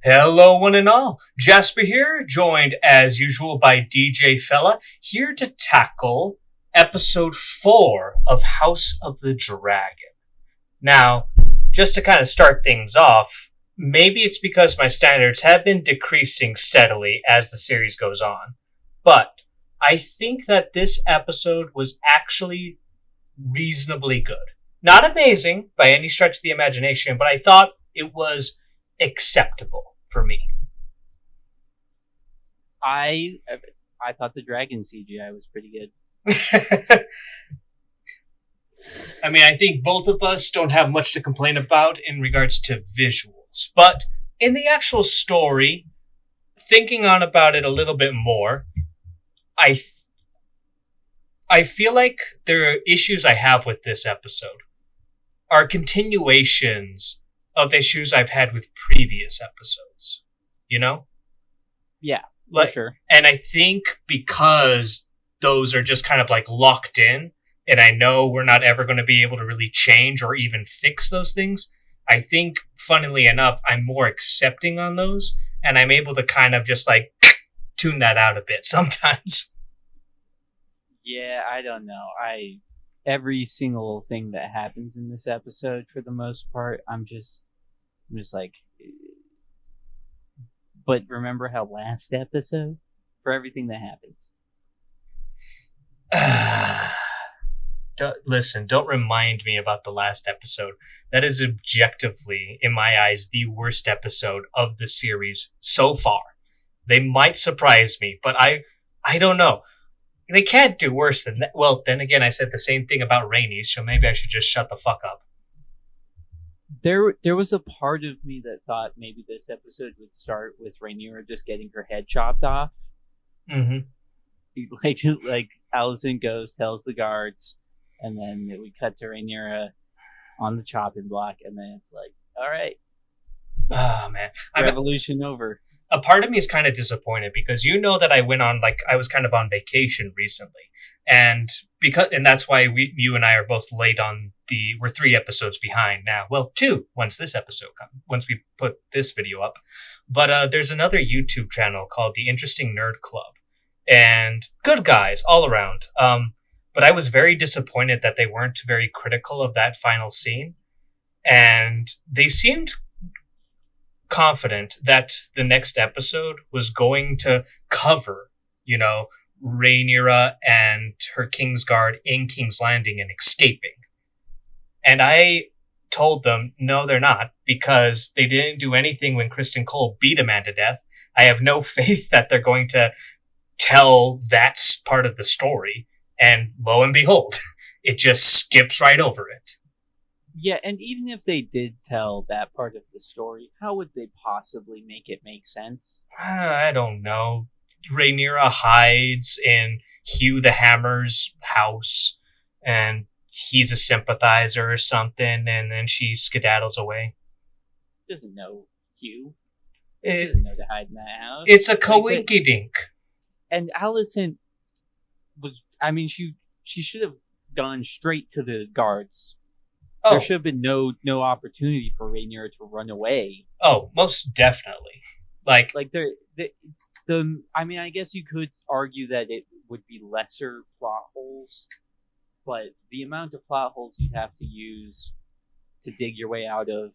Hello, one and all. Jasper here, joined as usual by DJ Fella, here to tackle episode 4 of House of the Dragon. Now, just to kind of start things off, maybe it's because my standards have been decreasing steadily as the series goes on, but I think that this episode was actually reasonably good. Not amazing by any stretch of the imagination, but I thought it was acceptable for me. I thought the dragon CGI was pretty good. I mean, I think both of us don't have much to complain about in regards to visuals, but in the actual story, thinking on about it a little bit more, I feel like there are issues I have with this episode are continuations of issues I've had with previous episodes. You know? Yeah, for sure. And I think because those are just kind of like locked in, and I know we're not ever going to be able to really change or even fix those things, I think, funnily enough, I'm more accepting on those, and I'm able to kind of just like tune that out a bit sometimes. Yeah, I don't know. Every single thing that happens in this episode, for the most part, I'm just like, but remember how last episode? For everything that happens. Don't remind me about the last episode. That is objectively, in my eyes, the worst episode of the series so far. They might surprise me, but I don't know. They can't do worse than that. Well, then again, I said the same thing about Rhaenys, so maybe I should just shut the fuck up. There was a part of me that thought maybe this episode would start with Rhaenyra just getting her head chopped off. Mm-hmm. Like Alicent goes, tells the guards, and then we cut to Rhaenyra on the chopping block, and then it's like, all right. Oh, man. Revolution over. A part of me is kind of disappointed because you know that I was kind of on vacation recently, and that's why you and I are both late on we're 3 episodes behind now. Well, 2 once we put this video up. But there's another YouTube channel called The Interesting Nerd Club, and good guys all around. But I was very disappointed that they weren't very critical of that final scene, and they seemed confident that the next episode was going to cover, Rhaenyra and her Kingsguard in King's Landing and escaping. And I told them, no, they're not, because they didn't do anything when Kristen Cole beat a man to death. I have no faith that they're going to tell that part of the story. And lo and behold, it just skips right over it. Yeah, and even if they did tell that part of the story, how would they possibly make it make sense? I don't know. Rhaenyra hides in Hugh the Hammer's house, and he's a sympathizer or something, and then she skedaddles away. Doesn't know Hugh. Doesn't know to hide in that house. It's a coinkydink. And Alicent she should have gone straight to the guards. Oh. There should have been no opportunity for Rhaenyra to run away. Oh, most definitely. I guess you could argue that it would be lesser plot holes, but the amount of plot holes you'd have to use to dig your way out of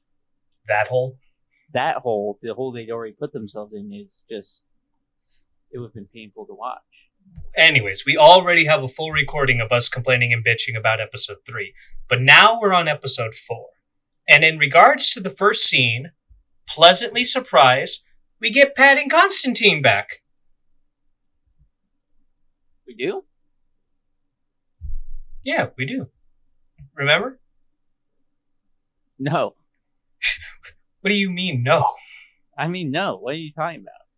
the hole they'd already put themselves in, is just, it would have been painful to watch. Anyways, we already have a full recording of us complaining and bitching about episode 3. But now we're on episode 4. And in regards to the first scene, pleasantly surprised, we get Pat and Constantine back. We do? Yeah, we do. Remember? No. What do you mean, no? I mean, no. What are you talking about?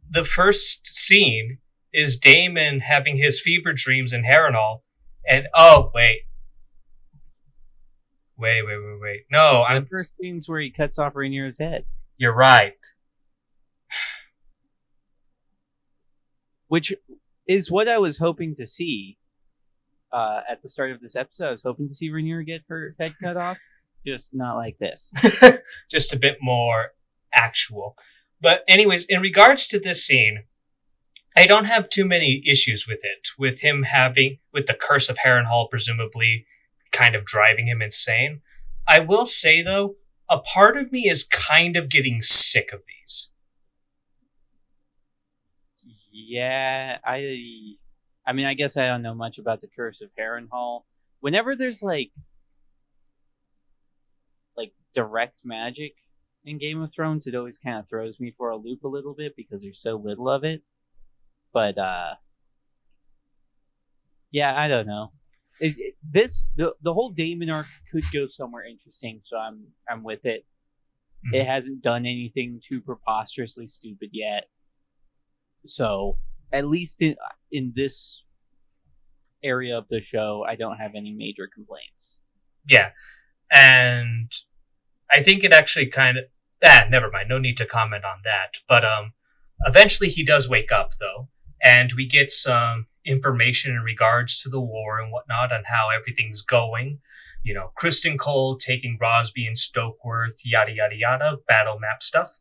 The first scene is Daemon having his fever dreams in Harrenhal, and wait. No, the first scene's where he cuts off Rhaenyra's head. You're right. Which is what I was hoping to see at the start of this episode. I was hoping to see Rhaenyra get her head cut off, just not like this. Just a bit more actual. But anyways, in regards to this scene, I don't have too many issues with it. With him having, with the curse of Harrenhal presumably kind of driving him insane. I will say though, a part of me is kind of getting sick of these. Yeah, I mean, I guess I don't know much about the Curse of Harrenhal. Whenever there's like direct magic in Game of Thrones, it always kind of throws me for a loop a little bit because there's so little of it. But yeah, I don't know. The whole Daemon arc could go somewhere interesting, so I'm with it. Mm-hmm. It hasn't done anything too preposterously stupid yet, so at least in this area of the show, I don't have any major complaints. Yeah, and I think it actually kind of never mind. No need to comment on that. But eventually he does wake up though, and we get some information in regards to the war and whatnot on how everything's going. You know, Kristen Cole taking Rosby and Stokeworth, yada yada yada, battle map stuff.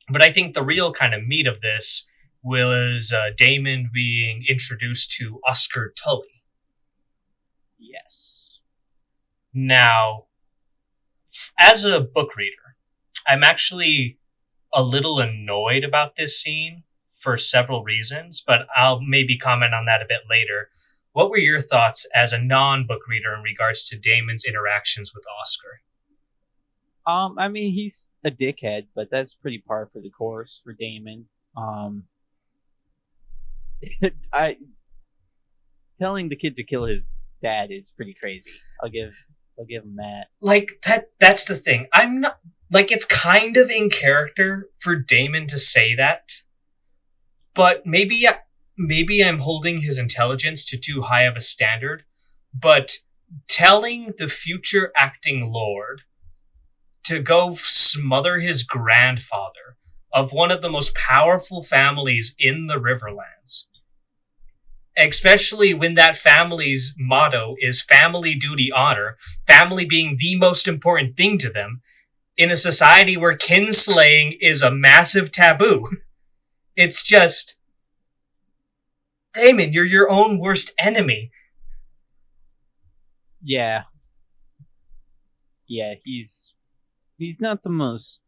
But I think the real kind of meat of this was Daemon being introduced to Oscar Tully. Yes. Now, as a book reader, I'm actually a little annoyed about this scene for several reasons, but I'll maybe comment on that a bit later. What were your thoughts as a non-book reader in regards to Daemon's interactions with Oscar? I mean, he's a dickhead, but that's pretty par for the course for Daemon. Telling the kid to kill his dad is pretty crazy. I'll give him that. Like that's the thing. I'm not like, it's kind of in character for Daemon to say that, but maybe I'm holding his intelligence to too high of a standard. But telling the future acting lord to go smother his grandfather of one of the most powerful families in the Riverlands, especially when that family's motto is family, duty, honor, family being the most important thing to them, in a society where kinslaying is a massive taboo. It's just, Daemon, you're your own worst enemy. Yeah. Yeah, he's not the most...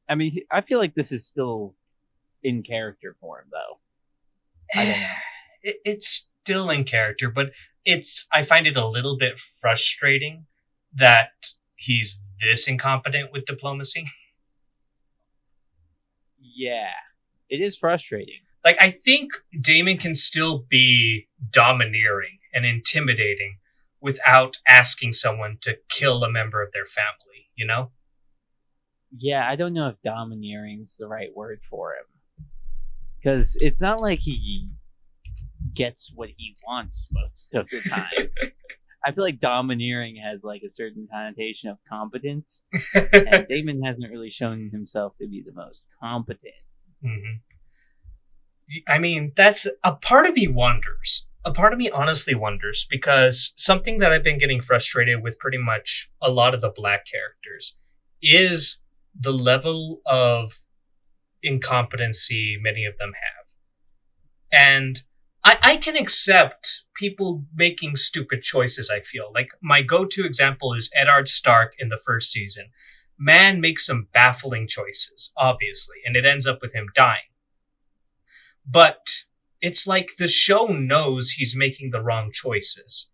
I mean, I feel like this is still in character for him, though. I don't know. It's still in character, but I find it a little bit frustrating that he's this incompetent with diplomacy. Yeah, it is frustrating. Like, I think Daemon can still be domineering and intimidating without asking someone to kill a member of their family, you know? Yeah, I don't know if domineering's the right word for him. Because it's not like he gets what he wants most of the time. I feel like domineering has like a certain connotation of competence, and Daemon hasn't really shown himself to be the most competent. Mm-hmm. I mean, that's a part of me wonders. A part of me honestly wonders, because something that I've been getting frustrated with pretty much a lot of the Black characters is the level of incompetency many of them have. And I can accept people making stupid choices, I feel. Like, my go-to example is Eddard Stark in the first season. Man makes some baffling choices, obviously, and it ends up with him dying. But it's like the show knows he's making the wrong choices.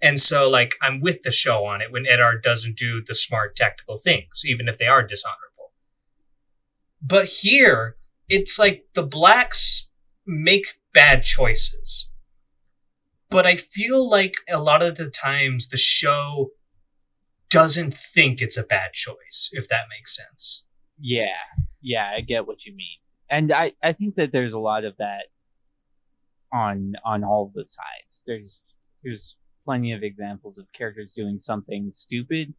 And so, like, I'm with the show on it when Eddard doesn't do the smart tactical things, even if they are dishonorable. But here, it's like the Blacks make bad choices. But I feel like a lot of the times the show doesn't think it's a bad choice, if that makes sense. Yeah, I get what you mean. And I think that there's a lot of that on all the sides. There's plenty of examples of characters doing something stupid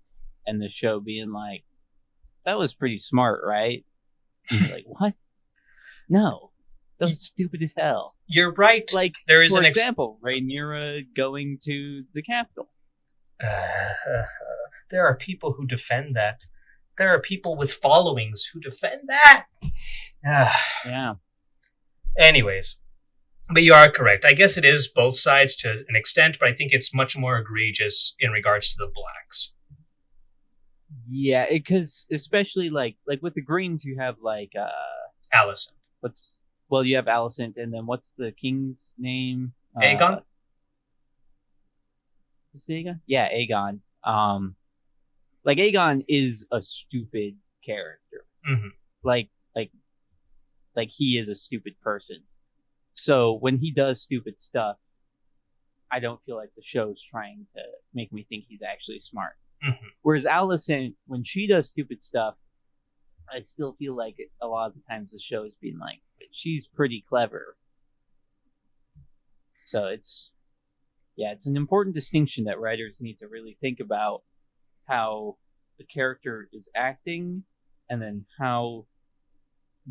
and the show being like, that was pretty smart, right? And you're like, what? No, that was stupid as hell. You're right. Like, there is an example, Rhaenyra going to the capital. There are people who defend that. there are people with followings who defend that. Yeah. Anyways, but you are correct. I guess it is both sides to an extent, but I think it's much more egregious in regards to the blacks. Yeah, because especially like with the Greens, you have like Allison. You have Alicent, and then what's the king's name? Aegon? Is it Aegon? Yeah, Aegon. Like Aegon is a stupid character. Mm-hmm. Like he is a stupid person. So when he does stupid stuff, I don't feel like the show's trying to make me think he's actually smart. Mm-hmm. Whereas Alicent, when she does stupid stuff, I still feel like a lot of the times the show's being like, she's pretty clever. So it's an important distinction that writers need to really think about, how the character is acting and then how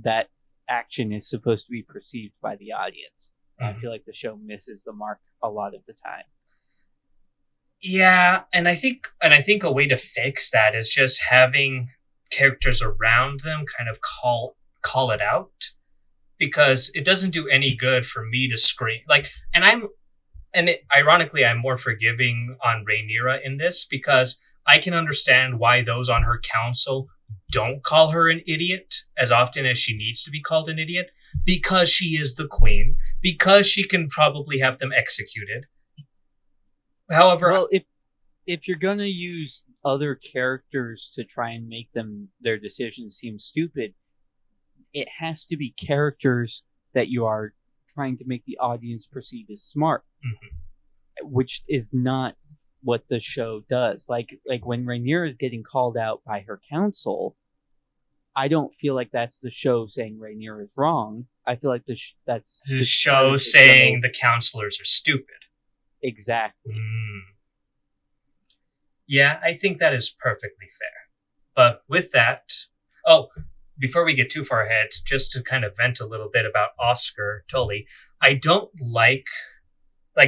that action is supposed to be perceived by the audience. Mm-hmm. I feel like the show misses the mark a lot of the time. Yeah, and I think a way to fix that is just having characters around them kind of call it out, because it doesn't do any good for me to scream ironically I'm more forgiving on Rhaenyra in this, because I can understand why those on her council don't call her an idiot as often as she needs to be called an idiot, because she is the queen, because she can probably have them executed. However, well, if you're gonna use other characters to try and make their decisions seem stupid, it has to be characters that you are trying to make the audience perceive as smart, mm-hmm. which is not what the show does. Like when Rhaenyra is getting called out by her council, I don't feel like that's the show saying Rhaenyra is wrong. I feel like that's the show saying the counselors are stupid. Exactly. Yeah, I think that is perfectly fair. But with that, before we get too far ahead, just to kind of vent a little bit about Oscar Tully, I don't like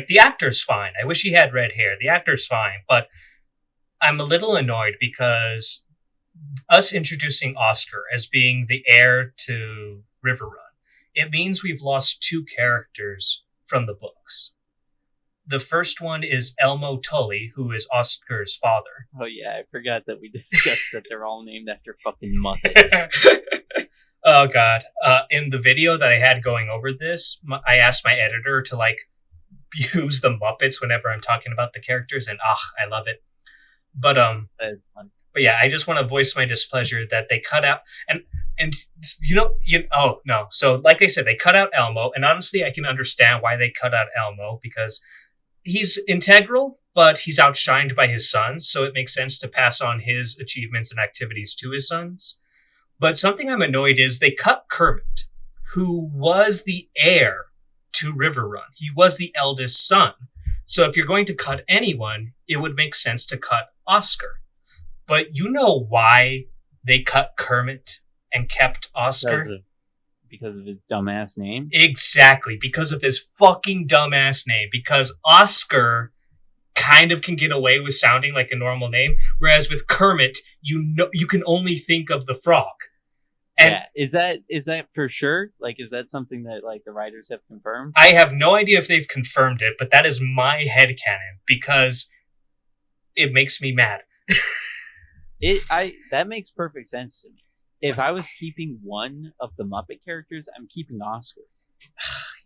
the actor's fine. I wish he had red hair. The actor's fine, but I'm a little annoyed because us introducing Oscar as being the heir to Riverrun, it means we've lost two characters from the books. The first one is Elmo Tully, who is Oscar's father. Oh yeah, I forgot that we discussed that they're all named after fucking Muppets. Oh god. In the video that I had going over this, I asked my editor to use the Muppets whenever I'm talking about the characters, and I love it. But that is fun. But yeah, I just want to voice my displeasure that they cut out So like I said, they cut out Elmo, and honestly, I can understand why they cut out Elmo, because he's integral, but he's outshined by his sons, so it makes sense to pass on his achievements and activities to his sons. But something I'm annoyed is they cut Kermit, who was the heir to Riverrun. He was the eldest son. So if you're going to cut anyone, it would make sense to cut Oscar. But you know why they cut Kermit and kept Oscar? Because of his dumbass name? Exactly, because of his fucking dumbass name. Because Oscar kind of can get away with sounding like a normal name, whereas with Kermit, you can only think of the frog. And yeah, is that for sure? Is that something that the writers have confirmed? I have no idea if they've confirmed it, but that is my headcanon, because it makes me mad. That makes perfect sense to me. If I was keeping one of the Muppet characters, I'm keeping Oscar.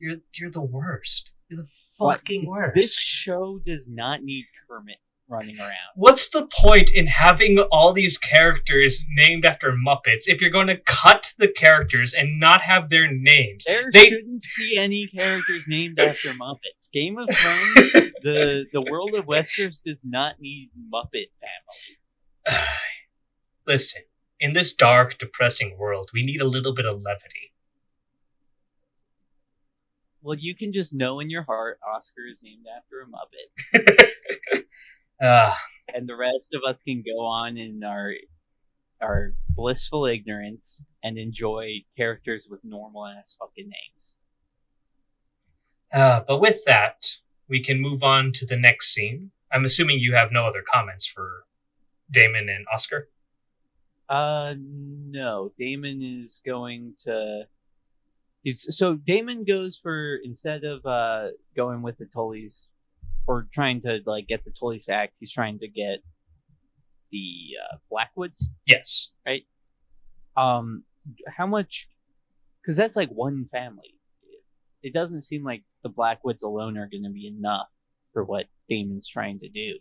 You're the worst. You're the fucking worst. This show does not need Kermit running around. What's the point in having all these characters named after Muppets if you're going to cut the characters and not have their names? There shouldn't be any characters named after Muppets. Game of Thrones, the world of Westeros does not need Muppet family. Listen, in this dark, depressing world, we need a little bit of levity. Well, you can just know in your heart Oscar is named after a Muppet. And the rest of us can go on in our blissful ignorance and enjoy characters with normal ass fucking names. But with that, we can move on to the next scene. I'm assuming you have no other comments for Damon and Oscar? No. Damon is going to. Damon goes for, instead of going with the Tullys or trying to like get the Tullys to act, he's trying to get the Blackwoods, Yes. right? How much? Because that's like one family. It doesn't seem like the Blackwoods alone are going to be enough for what Damon's trying to do.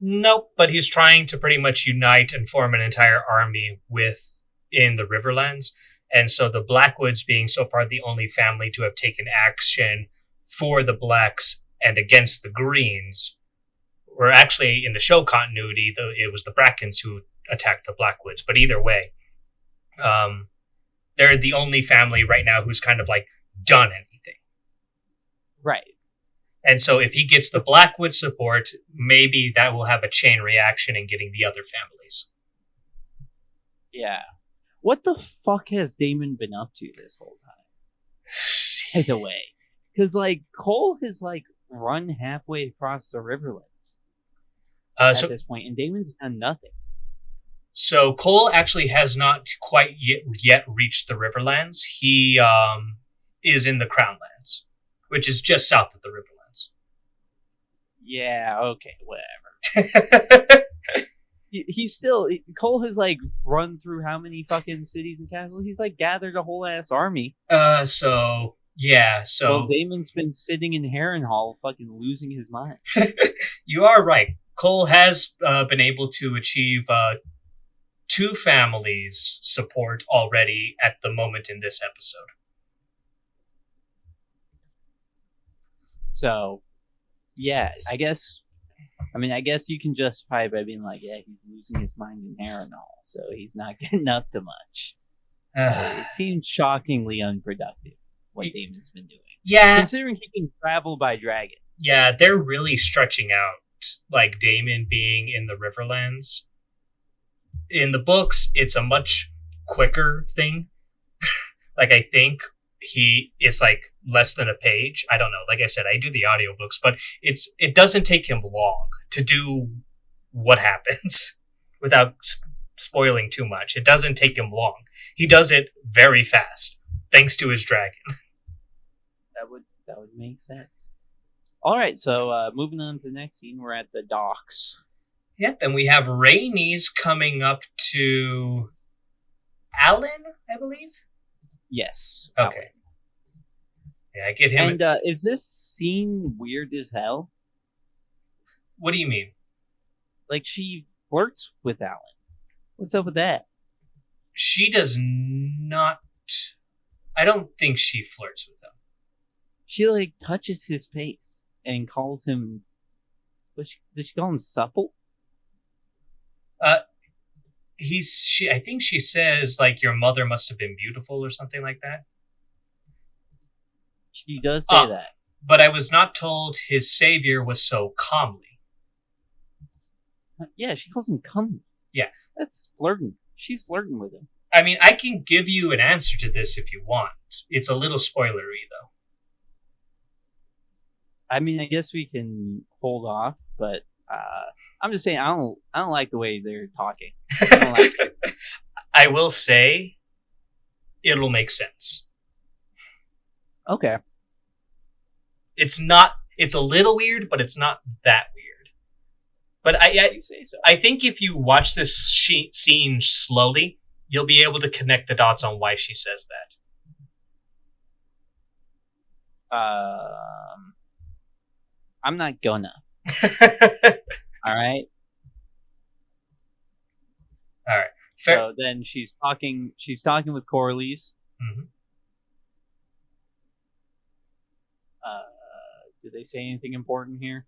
Nope, but he's trying to pretty much unite and form an entire army in the Riverlands. And so the Blackwoods being so far the only family to have taken action for the Blacks and against the Greens, or actually in the show continuity, it was the Brackens who attacked the Blackwoods. But either way, they're the only family right now who's kind of like done anything. Right. And so if he gets the Blackwood support, maybe that will have a chain reaction in getting the other families. Yeah. What the fuck has Damon been up to this whole time? By the way. Because, like, Cole has, like, run halfway across the Riverlands at this point, and Damon's done nothing. So Cole actually has not quite yet reached the Riverlands. He is in the Crownlands, which is just south of the Riverlands. Yeah, okay, whatever. He's still... Cole has, like, run through how many fucking cities and castles? He's, like, gathered a whole ass army. So... Yeah, so... Well, Damon's been sitting in Harrenhal fucking losing his mind. You are right. Cole has been able to achieve 2 families' support already at the moment in this episode. So, yeah, I guess you can justify it by being like, yeah, he's losing his mind in Harrenhal, so he's not getting up to much. It seems shockingly unproductive what Damon's been doing. Yeah. Considering he can travel by dragon. Yeah, they're really stretching out, like, Damon being in the Riverlands. In the books, it's a much quicker thing. Like, I think it's like less than a page. I don't know. Like I said, I do the audiobooks, but it doesn't take him long to do what happens without spoiling too much. It doesn't take him long. He does it very fast, thanks to his dragon. That would make sense. All right, so moving on to the next scene, we're at the docks. Yep, and we have Rhaenys coming up to Alan, I believe? Yes. Okay. Alan. Yeah, I get him. And is this scene weird as hell? What do you mean? Like, she flirts with Alan. What's up with that? She does not... I don't think she flirts with him. She, like, touches his face and calls him... Did she call him supple? I think she says, like, your mother must have been beautiful or something like that. She does say that. But I was not told his savior was so comely. Yeah, she calls him comely. Yeah. That's flirting. She's flirting with him. I mean, I can give you an answer to this if you want. It's a little spoilery, though. I mean, I guess we can hold off, but I'm just saying I don't like the way they're talking. I don't like it. I will say it'll make sense. Okay. It's a little weird, but it's not that weird. But I think if you watch this scene slowly, you'll be able to connect the dots on why she says that. I'm not gonna. All right. All right. Fair. So then she's talking with Corlys. Mm-hmm. Did they say anything important here?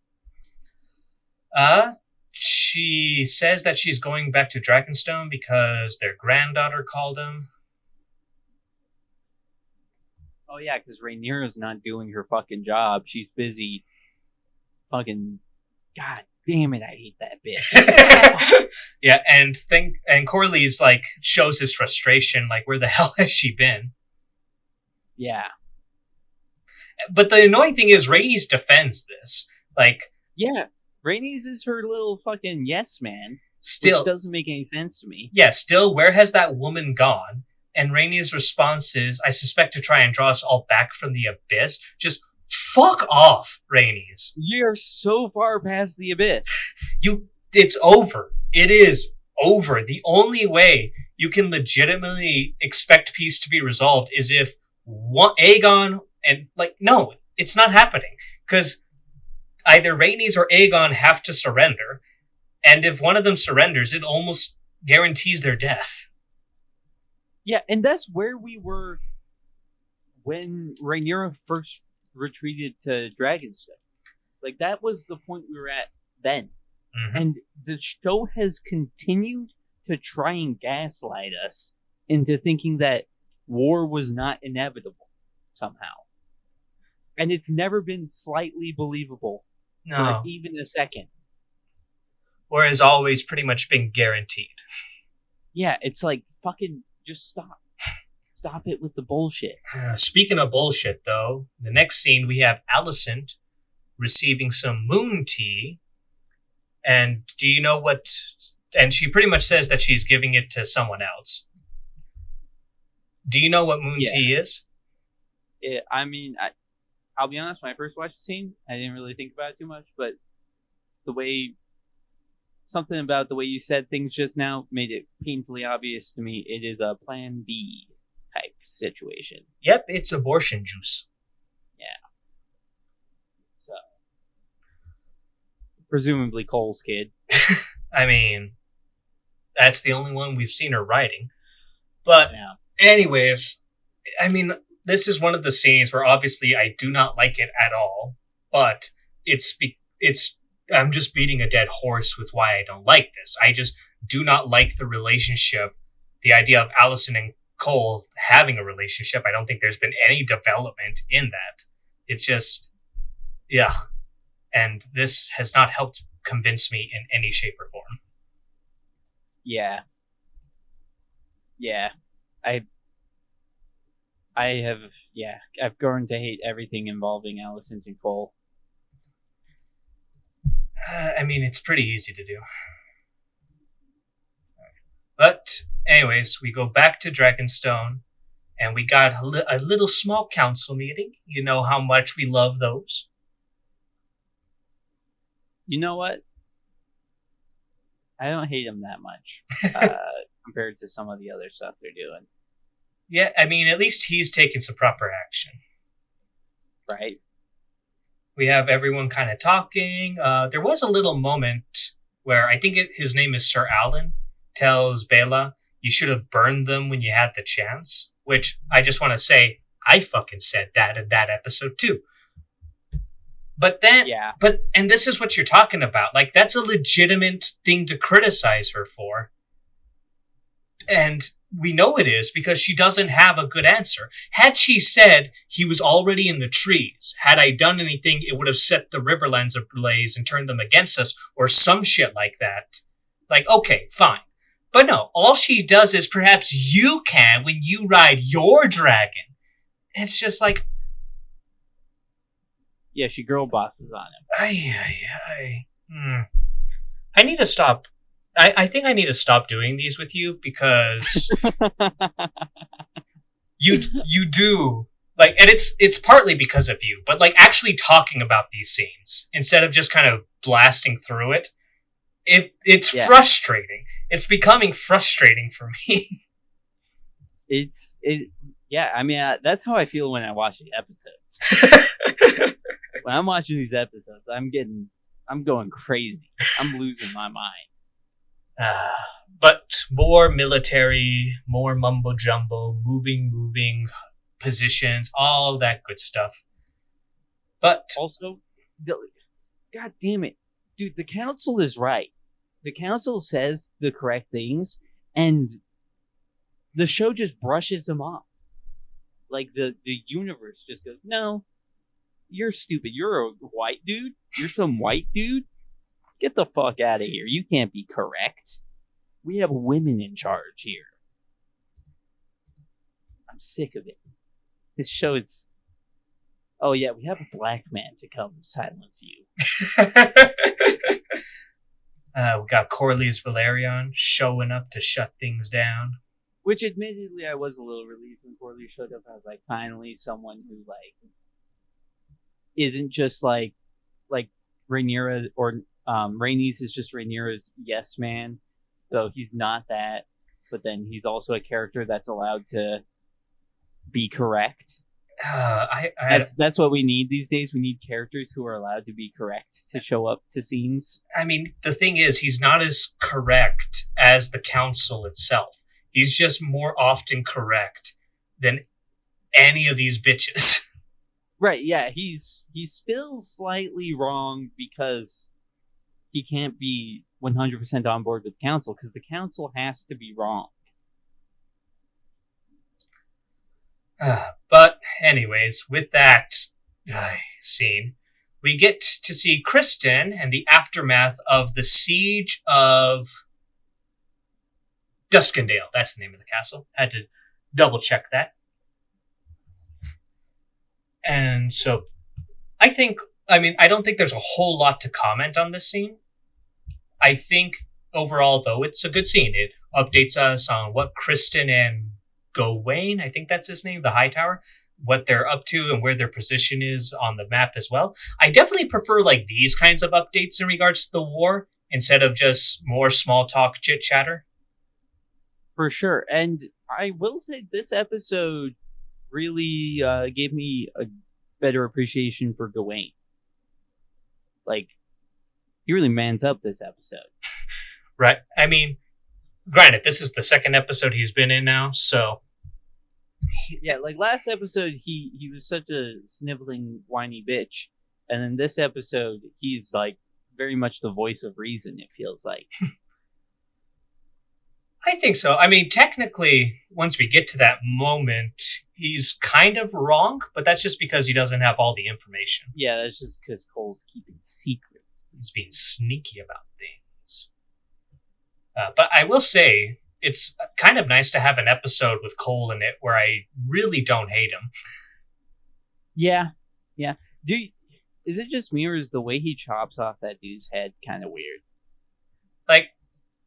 She says that she's going back to Dragonstone because their granddaughter called him. Oh yeah, because Rhaenyra's not doing her fucking job. She's busy fucking... God damn it, I hate that bitch. Yeah, and Corlys, like, shows his frustration, like, where the hell has she been? Yeah. But the annoying thing is Rhaenys defends this. Like... Yeah, Rhaenys is her little fucking yes man. Still, which doesn't make any sense to me. yeah, still, where has that woman gone? And Rainey's response is, I suspect to try and draw us all back from the abyss. Just fuck off, Rainey's. You're so far past the abyss. It's over. It is over. The only way you can legitimately expect peace to be resolved is if Aegon and, like, no, it's not happening. Because either Rainey's or Aegon have to surrender. And if one of them surrenders, it almost guarantees their death. Yeah, and that's where we were when Rhaenyra first retreated to Dragonstone. Like, that was the point we were at then. Mm-hmm. And the show has continued to try and gaslight us into thinking that war was not inevitable somehow. And it's never been slightly believable for even a second. Or has always pretty much been guaranteed. Yeah, it's like, fucking just stop. Stop it with the bullshit. Speaking of bullshit, though, the next scene we have Alicent receiving some moon tea. And do you know what... And she pretty much says that she's giving it to someone else. Do you know what moon tea is? I'll be honest, when I first watched the scene, I didn't really think about it too much, but something about the way you said things just now made it painfully obvious to me. It is a Plan B type situation. Yep, it's abortion juice. Yeah. So, presumably Cole's kid. I mean, that's the only one we've seen her writing. But anyways, I mean, this is one of the scenes where obviously I do not like it at all, but I'm just beating a dead horse with why I don't like this. I just do not like the relationship, the idea of Alicent and Cole having a relationship. I don't think there's been any development in that. It's just, yeah. And this has not helped convince me in any shape or form. Yeah. Yeah. I've grown to hate everything involving Alicent and Cole. I mean, it's pretty easy to do. But, anyways, we go back to Dragonstone, and we got a little small council meeting. You know how much we love those. You know what? I don't hate them that much compared to some of the other stuff they're doing. Yeah, I mean, at least he's taking some proper action. Right. We have everyone kind of talking. There was a little moment where I think his name is Sir Alan, tells Bela, you should have burned them when you had the chance. Which, I just want to say, I fucking said that in that episode too. But then, and this is what you're talking about. Like, that's a legitimate thing to criticize her for. And we know it is because she doesn't have a good answer. Had she said he was already in the trees, had I done anything, it would have set the Riverlands ablaze and turned them against us, or some shit like that. Like, okay, fine. But no, all she does is perhaps you can when you ride your dragon. It's just like... Yeah, she girl bosses on him. I need to stop. I think I need to stop doing these with you because you do like, and it's partly because of you, but like actually talking about these scenes instead of just kind of blasting through it, it's frustrating. It's becoming frustrating for me. I mean, that's how I feel when I watch the episodes. When I'm watching these episodes, I'm going crazy. I'm losing my mind. But more military, more mumbo jumbo, moving positions, all that good stuff. But also, God damn it, dude, the council is right. The council says the correct things, and the show just brushes them off. Like the universe just goes, no, you're stupid. You're a white dude. You're some white dude. Get the fuck out of here. You can't be correct. We have women in charge here. I'm sick of it. This show is... Oh yeah, we have a black man to come silence you. We got Corlys Valerion showing up to shut things down. Which, admittedly, I was a little relieved when Corley showed up. I was like, finally, someone who isn't just like Rhaenyra or Rhaenys is just Rhaenyra's yes man, though he's not that. But then he's also a character that's allowed to be correct. That's what we need these days. We need characters who are allowed to be correct to show up to scenes. I mean, the thing is, he's not as correct as the council itself. He's just more often correct than any of these bitches. Right, yeah, he's still slightly wrong because he can't be 100% on board with the council, because the council has to be wrong. But anyways, with that scene, we get to see Kristen and the aftermath of the siege of Duskendale. That's the name of the castle. Had to double check that. And so I don't think there's a whole lot to comment on this scene. I think overall, though, it's a good scene. It updates us on what Kristen and Gawain, I think that's his name, the Hightower, what they're up to and where their position is on the map as well. I definitely prefer these kinds of updates in regards to the war instead of just more small talk chit chatter. For sure. And I will say this episode really gave me a better appreciation for Gawain. He really mans up this episode. Right. I mean, granted, this is the second episode he's been in now, so... Yeah, last episode, he was such a sniveling, whiny bitch. And then this episode, he's, very much the voice of reason, it feels like. I think so. I mean, technically, once we get to that moment, he's kind of wrong, but that's just because he doesn't have all the information. Yeah, that's just because Cole's keeping secrets. He's being sneaky about things. But I will say, it's kind of nice to have an episode with Cole in it where I really don't hate him. Yeah. Is it just me, or is the way he chops off that dude's head kind of weird?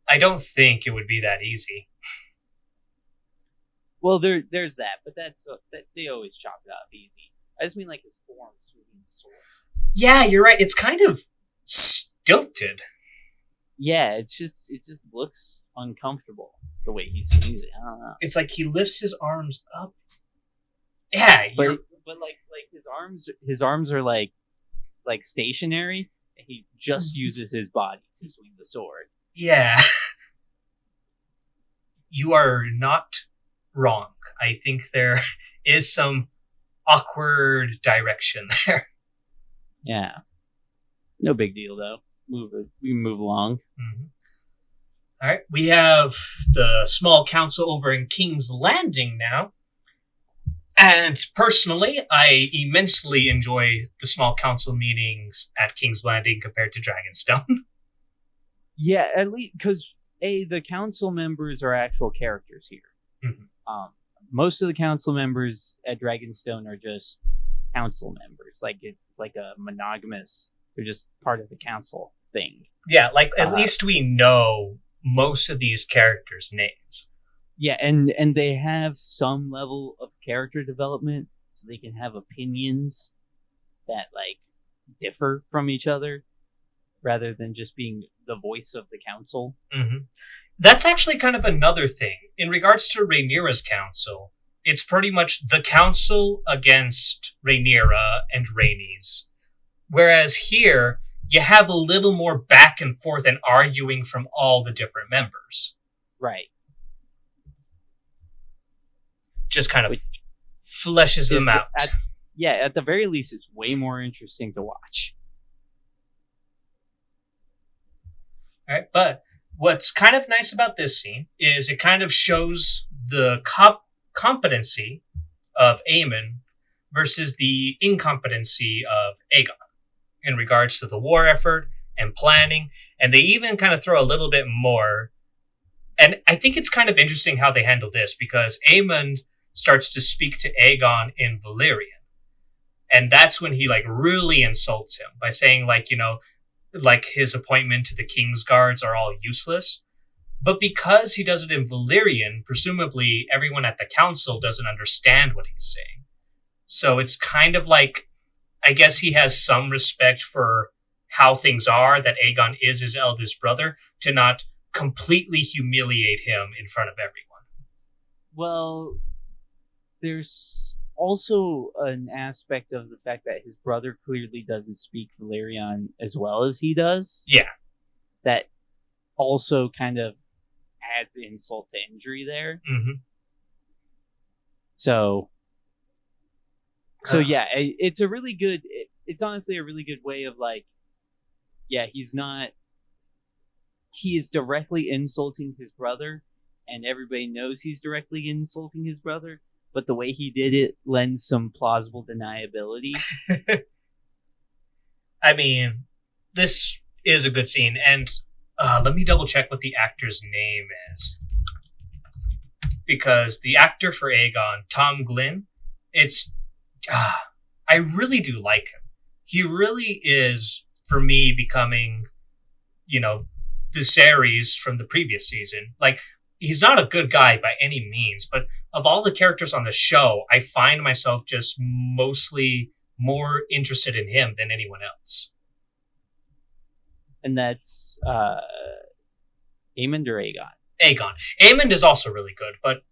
I don't think it would be that easy. Well, there's that, but that they always chop it off easy. I just mean his form swinging the sword. Yeah, you're right. It's kind of stilted. Yeah, it just looks uncomfortable the way he swings it. I don't know. It's like he lifts his arms up. Yeah, but his arms are like stationary. And he just uses his body to swing the sword. Yeah. You are not wrong. I think there is some awkward direction there. Yeah. No big deal, though. We can move along. Mm-hmm. All right. We have the small council over in King's Landing now. And personally, I immensely enjoy the small council meetings at King's Landing compared to Dragonstone. Yeah, at least because the council members are actual characters here. Mm-hmm. Most of the council members at Dragonstone are just council members. It's like a monogamous. They're just part of the council thing. Yeah, at least we know most of these characters' names. Yeah, and they have some level of character development, so they can have opinions that differ from each other, rather than just being the voice of the council. Mm-hmm. That's actually kind of another thing. In regards to Rhaenyra's council, it's pretty much the council against Rhaenyra and Rhaenys. Whereas here, you have a little more back and forth and arguing from all the different members. Right. Just kind of fleshes them out. At the very least, it's way more interesting to watch. All right, but what's kind of nice about this scene is it kind of shows the competency of Aemon versus the incompetency of Aegon in regards to the war effort and planning. And they even kind of throw a little bit more. And I think it's kind of interesting how they handle this, because Aemon starts to speak to Aegon in Valyrian. And that's when he really insults him by saying like his appointment to the King's Guards are all useless. But because he does it in Valyrian, presumably everyone at the council doesn't understand what he's saying. So it's kind of like, I guess he has some respect for how things are, that Aegon is his eldest brother, to not completely humiliate him in front of everyone. Well, there's also an aspect of the fact that his brother clearly doesn't speak Valyrian as well as he does. Yeah. That also kind of adds insult to injury there. Mm-hmm. So yeah, it's a really good. It's honestly a really good way of like, yeah, he is directly insulting his brother, and everybody knows he's directly insulting his brother, but the way he did it lends some plausible deniability. I mean, this is a good scene, and let me double check what the actor's name is. Because the actor for Aegon, Tom Glynn, I really do like him. He really is, for me, becoming, Viserys from the previous season. Like, he's not a good guy by any means, but of all the characters on the show, I find myself just mostly more interested in him than anyone else. And that's Aemond or Aegon? Aegon. Aemond is also really good, but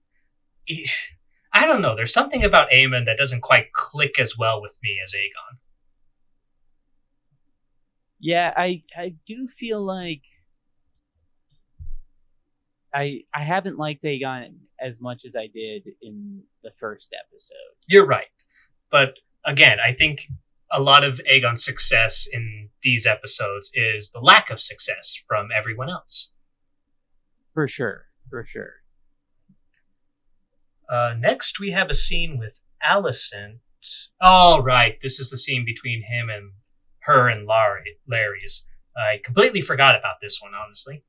I don't know. There's something about Aemond that doesn't quite click as well with me as Aegon. Yeah, I do feel like I haven't liked Aegon as much as I did in the first episode. You're right. But again, I think a lot of Aegon's success in these episodes is the lack of success from everyone else. For sure. Next, we have a scene with Alicent. Oh, right. This is the scene between her and Larry's. I completely forgot about this one, honestly.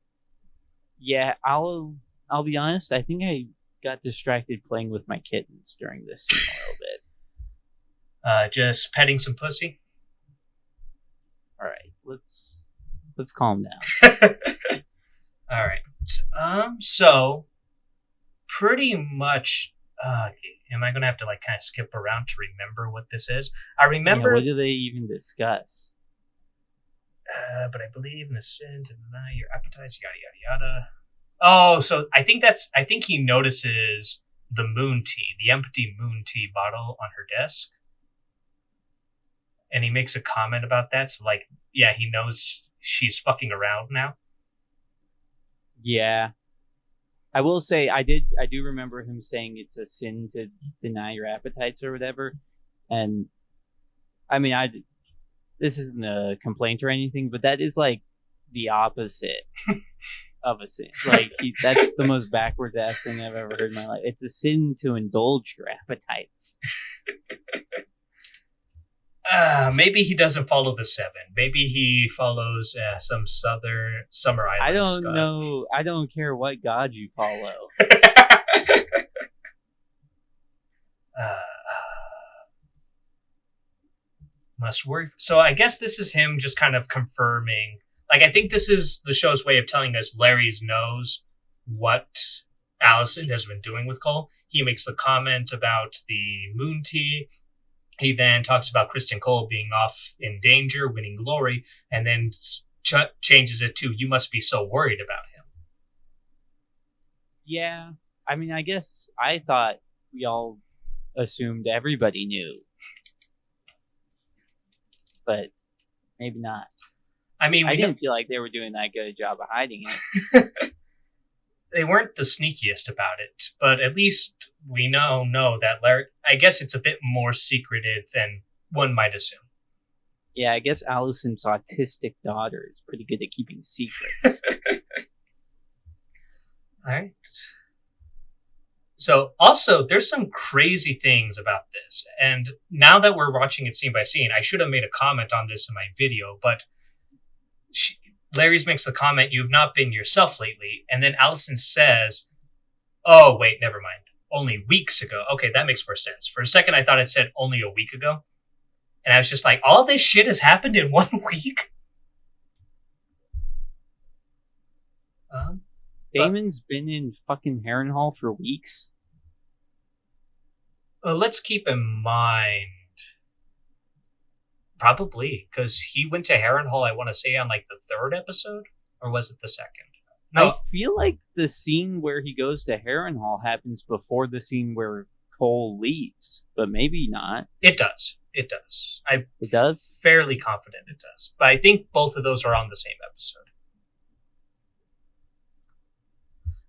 Yeah, I'll be honest. I think I got distracted playing with my kittens during this scene a little bit. Just petting some pussy. All right, let's calm down. All right. So pretty much. Am I gonna have to like kind of skip around to remember what this is? I remember. Yeah, what do they even discuss? But I believe in the sin to deny your appetites, yada yada yada. Oh, so I think he notices the moon tea, the empty moon tea bottle on her desk, and he makes a comment about that. So like, yeah, he knows she's fucking around now. Yeah, I will say I do remember him saying it's a sin to deny your appetites or whatever, and I mean this isn't a complaint or anything, but that is like the opposite of a sin. Like that's the most backwards ass thing I've ever heard in my life. It's a sin to indulge your appetites. Maybe he doesn't follow the seven. Maybe he follows some summer island. I don't know. I don't care what god you follow. Must worry. So I guess this is him just kind of confirming. Like, I think this is the show's way of telling us Larry's knows what Alicent has been doing with Cole. He makes the comment about the moon tea. He then talks about Kristen Cole being off in danger, winning glory, and then changes it to, you must be so worried about him. Yeah. I mean, I guess I thought we all assumed everybody knew. But maybe not. I mean, I didn't feel like they were doing that good a job of hiding it. They weren't the sneakiest about it, but at least we know that Larry. I guess it's a bit more secretive than one might assume. Yeah, I guess Alicent's autistic daughter is pretty good at keeping secrets. All right. So, also, there's some crazy things about this. And now that we're watching it scene by scene, I should have made a comment on this in my video, but Larry's makes the comment, you've not been yourself lately. And then Alicent says, oh, wait, never mind. Only weeks ago. Okay, that makes more sense. For a second, I thought it said only a week ago. And I was just like, all this shit has happened in 1 week? Damon's been in fucking Harrenhal for weeks. Let's keep in mind, probably, because he went to Harrenhal, I want to say, on like the third episode? Or was it the second? No. I feel like the scene where he goes to Harrenhal happens before the scene where Cole leaves, but maybe not. It does. It does. It does? Fairly confident it does. But I think both of those are on the same episode.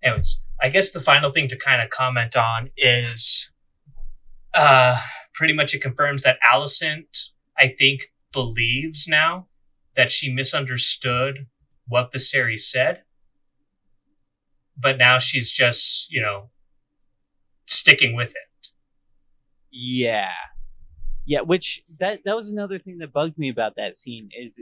Anyways, I guess the final thing to kind of comment on is pretty much it confirms that Alicent, I think, believes now that she misunderstood what Viserys said. But now she's just, sticking with it. Yeah. Yeah, which that was another thing that bugged me about that scene is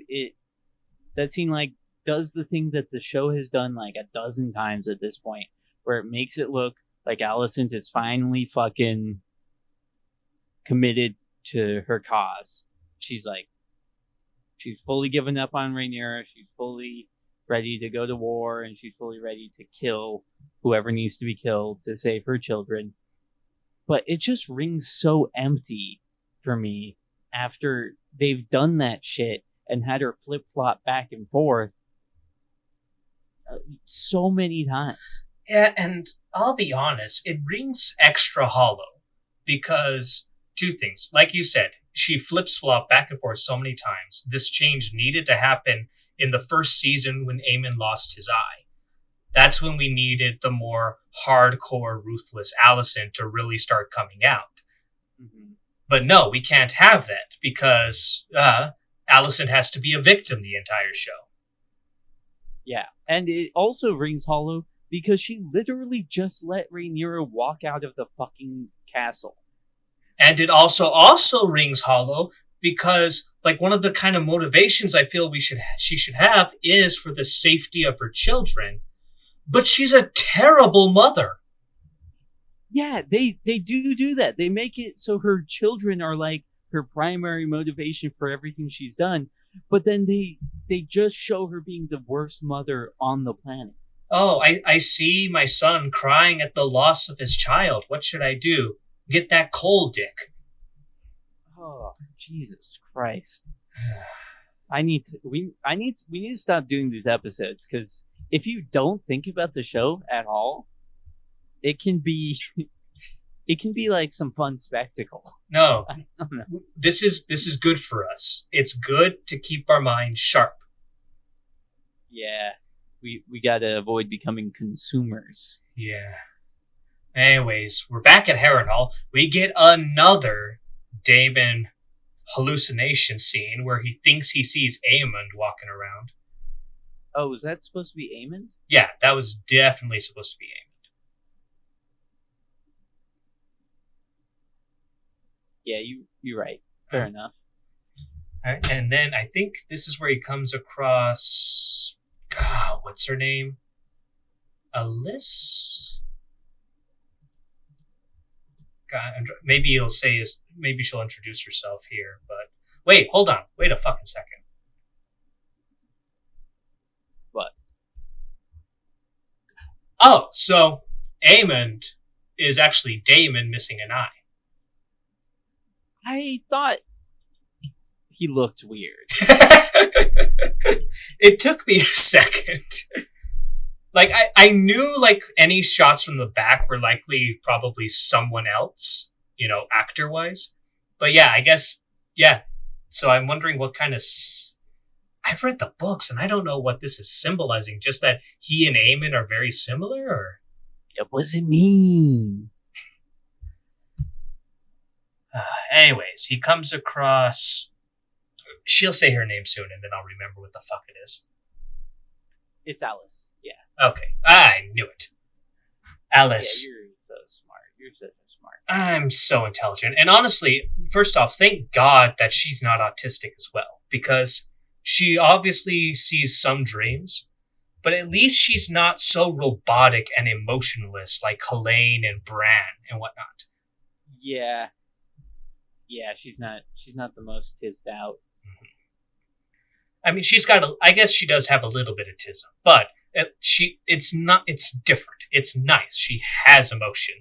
that scene like does the thing that the show has done like a dozen times at this point, where it makes it look like Alicent is finally fucking committed to her cause. She's fully given up on Rhaenyra, she's fully ready to go to war, and she's fully ready to kill whoever needs to be killed to save her children. But it just rings so empty for me after they've done that shit and had her flip-flop back and forth so many times. Yeah, and I'll be honest, it rings extra hollow because two things. Like you said, she flips-flop back and forth so many times. This change needed to happen in the first season when Aemon lost his eye. That's when we needed the more hardcore, ruthless Alicent to really start coming out. Mm-hmm. But no, we can't have that because Alicent has to be a victim the entire show. Yeah, and it also rings hollow because she literally just let Rhaenyra walk out of the fucking castle. And it also rings hollow because, like, one of the kind of motivations I feel she should have is for the safety of her children. But she's a terrible mother. Yeah, they do that. They make it so her children are like her primary motivation for everything she's done. But then they just show her being the worst mother on the planet. Oh, I see my son crying at the loss of his child. What should I do? Get that coal dick. Oh, Jesus Christ. We need to stop doing these episodes because if you don't think about the show at all, it can be like some fun spectacle. No. I don't know. This is good for us. It's good to keep our mind sharp. Yeah. We got to avoid becoming consumers. Yeah. Anyways, we're back at Harrenhal. We get another Daemon hallucination scene where he thinks he sees Aemond walking around. Oh, was that supposed to be Aemond? Yeah, that was definitely supposed to be Aemond. Yeah, you're right. Fair enough. All right, and then I think this is where he comes across... what's her name? Alyss? God, maybe she'll introduce herself here, but... Wait, hold on. Wait a fucking second. What? Oh, so Aemond is actually Daemon missing an eye. I thought he looked weird. It took me a second. Like, I knew, like, any shots from the back were likely probably someone else, actor-wise. But yeah, I guess, yeah. So I'm wondering what kind of... I've read the books, and I don't know what this is symbolizing. Just that he and Aemon are very similar, or... It wasn't me. Anyways, he comes across... She'll say her name soon, and then I'll remember what the fuck it is. It's Alice, yeah. Okay, I knew it. Alice. Yeah, you're so smart. You're so smart. I'm so intelligent. And honestly, first off, thank God that she's not autistic as well. Because she obviously sees some dreams, but at least she's not so robotic and emotionless like Helene and Bran and whatnot. Yeah. Yeah, she's not the most tizzed out. I mean, I guess she does have a little bit of tism, but It's different. It's nice. She has emotion.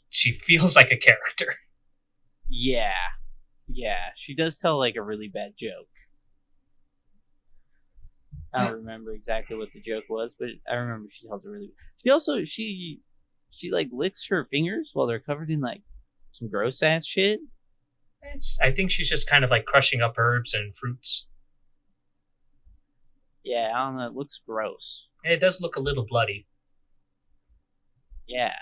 She feels like a character. Yeah. Yeah. She does tell like a really bad joke. I don't remember exactly what the joke was, but I remember she tells a really. She like licks her fingers while they're covered in like some gross ass shit. I think she's just kind of like crushing up herbs and fruits. Yeah, I don't know. It looks gross. It does look a little bloody. Yeah.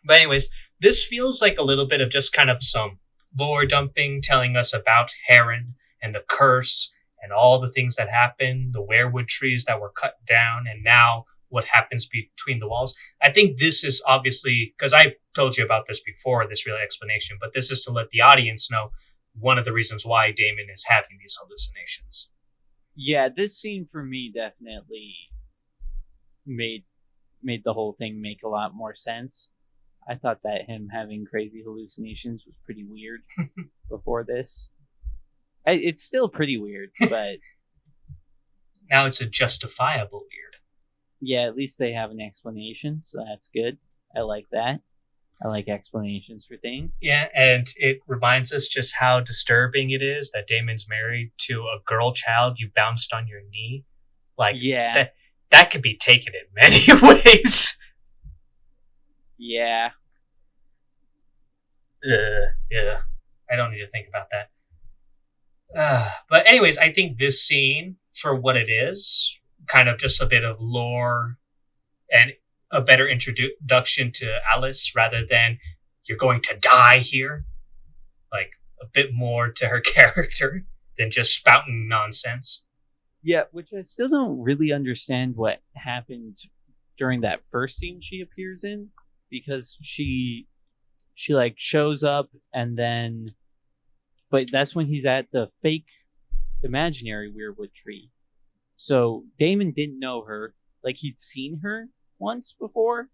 But anyways, this feels like a little bit of just kind of some lore dumping, telling us about Heron and the curse and all the things that happened, the werewood trees that were cut down, and now what happens between the walls. I think this is obviously, because I told you about this before, this real explanation, but this is to let the audience know one of the reasons why Damon is having these hallucinations. Yeah, this scene for me definitely made the whole thing make a lot more sense. I thought that him having crazy hallucinations was pretty weird before this. It's still pretty weird, but now it's a justifiable weird. Yeah, at least they have an explanation, so that's good. I like that. I like explanations for things. Yeah, and it reminds us just how disturbing it is that Damon's married to a girl child you bounced on your knee. Like, yeah, that could be taken in many ways. Yeah. Yeah. I don't need to think about that. But anyways, I think this scene, for what it is, kind of just a bit of lore and a better introduction to Alice rather than you're going to die here. Like, a bit more to her character than just spouting nonsense. Yeah, which I still don't really understand what happened during that first scene she appears in, because she like shows up and then, but that's when he's at the fake imaginary weirwood tree. So Damon didn't know her, like he'd seen her once before.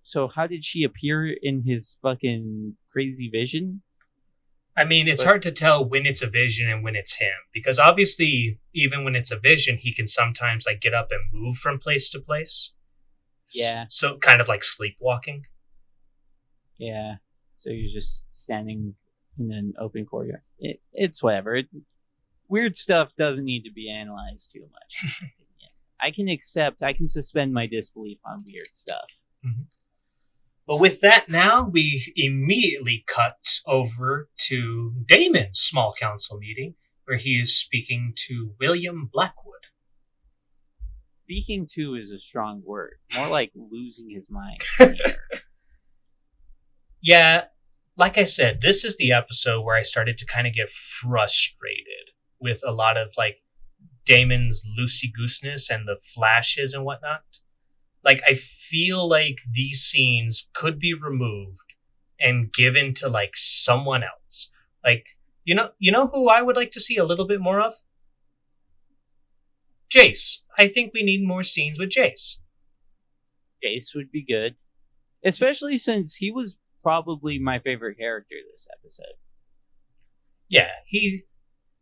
So how did she appear in his fucking crazy vision? I mean, it's hard to tell when it's a vision and when it's him, because obviously, even when it's a vision, he can sometimes like get up and move from place to place. Yeah. So kind of like sleepwalking. Yeah. So you're just standing in an open courtyard. It's whatever. Weird stuff doesn't need to be analyzed too much. I can suspend my disbelief on weird stuff. Mm-hmm. But with that now, we immediately cut over to Damon's small council meeting, where he is speaking to William Blackwood. Speaking to is a strong word. More like losing his mind. Yeah, like I said, this is the episode where I started to kind of get frustrated with a lot of like Damon's loosey-gooseness and the flashes and whatnot. Like, I feel like these scenes could be removed and given to like someone else. Like, you know who I would like to see a little bit more of? Jace. I think we need more scenes with Jace. Jace would be good, especially since he was probably my favorite character this episode. Yeah,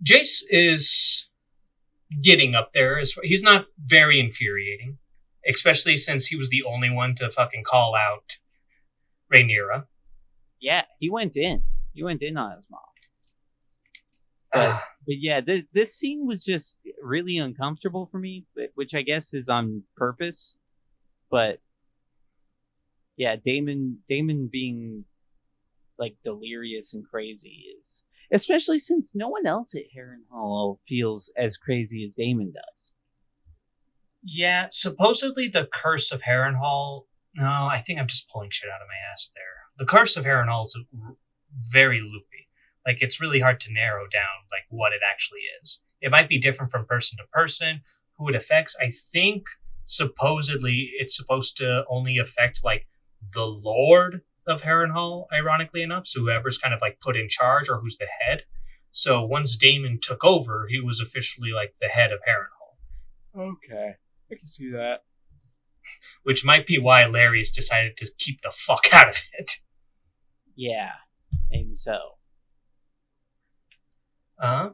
Jace is getting up there. He's not very infuriating, especially since he was the only one to fucking call out Rhaenyra. Yeah, he went in. He went in on his mom. But yeah, this scene was just really uncomfortable for me, which I guess is on purpose. But yeah, Damon being like delirious and crazy is, especially since no one else at Harrenhal feels as crazy as Damon does. Yeah, supposedly the curse of Harrenhal. No, I think I'm just pulling shit out of my ass there. The curse of Harrenhal is very loopy. Like, it's really hard to narrow down like what it actually is. It might be different from person to person, who it affects. I think supposedly it's supposed to only affect like the Lord of Harrenhal, ironically enough. So whoever's kind of like put in charge or who's the head. So once Damon took over, he was officially like the head of Harrenhal. Okay, I can see that. Which might be why Larry's decided to keep the fuck out of it. Yeah, maybe so.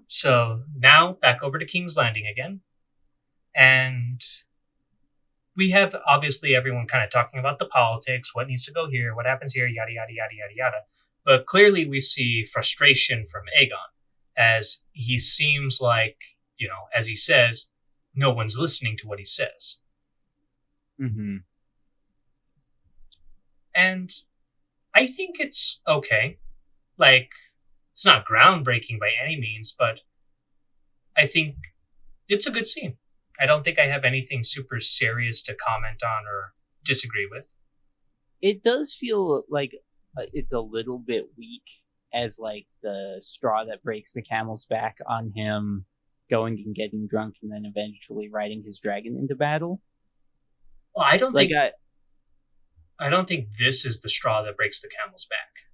So now back over to King's Landing again. And we have obviously everyone kind of talking about the politics, what needs to go here, what happens here, yada yada yada yada yada. But clearly, we see frustration from Aegon, as he seems like, as he says, no one's listening to what he says. Mm-hmm. And I think it's okay. Like, it's not groundbreaking by any means, but I think it's a good scene. I don't think I have anything super serious to comment on or disagree with. It does feel like it's a little bit weak as like the straw that breaks the camel's back on him going and getting drunk and then eventually riding his dragon into battle. Well, I don't think I don't think this is the straw that breaks the camel's back.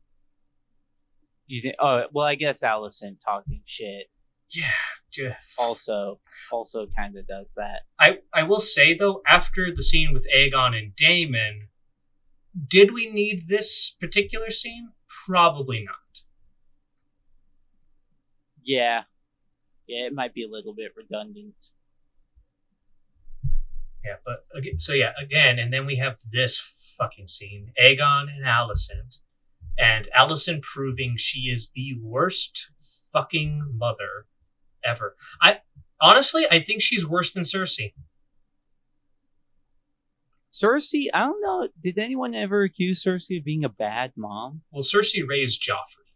You think? Oh, well, I guess Allison talking shit. Yeah, Jeff. Also kind of does that. I will say though, after the scene with Aegon and Daemon, did we need this particular scene? Probably not. Yeah, it might be a little bit redundant. Yeah, but again, and then we have this fucking scene: Aegon and Alicent proving she is the worst fucking mother ever. I think she's worse than Cersei. Cersei, I don't know. Did anyone ever accuse Cersei of being a bad mom? Well, Cersei raised Joffrey.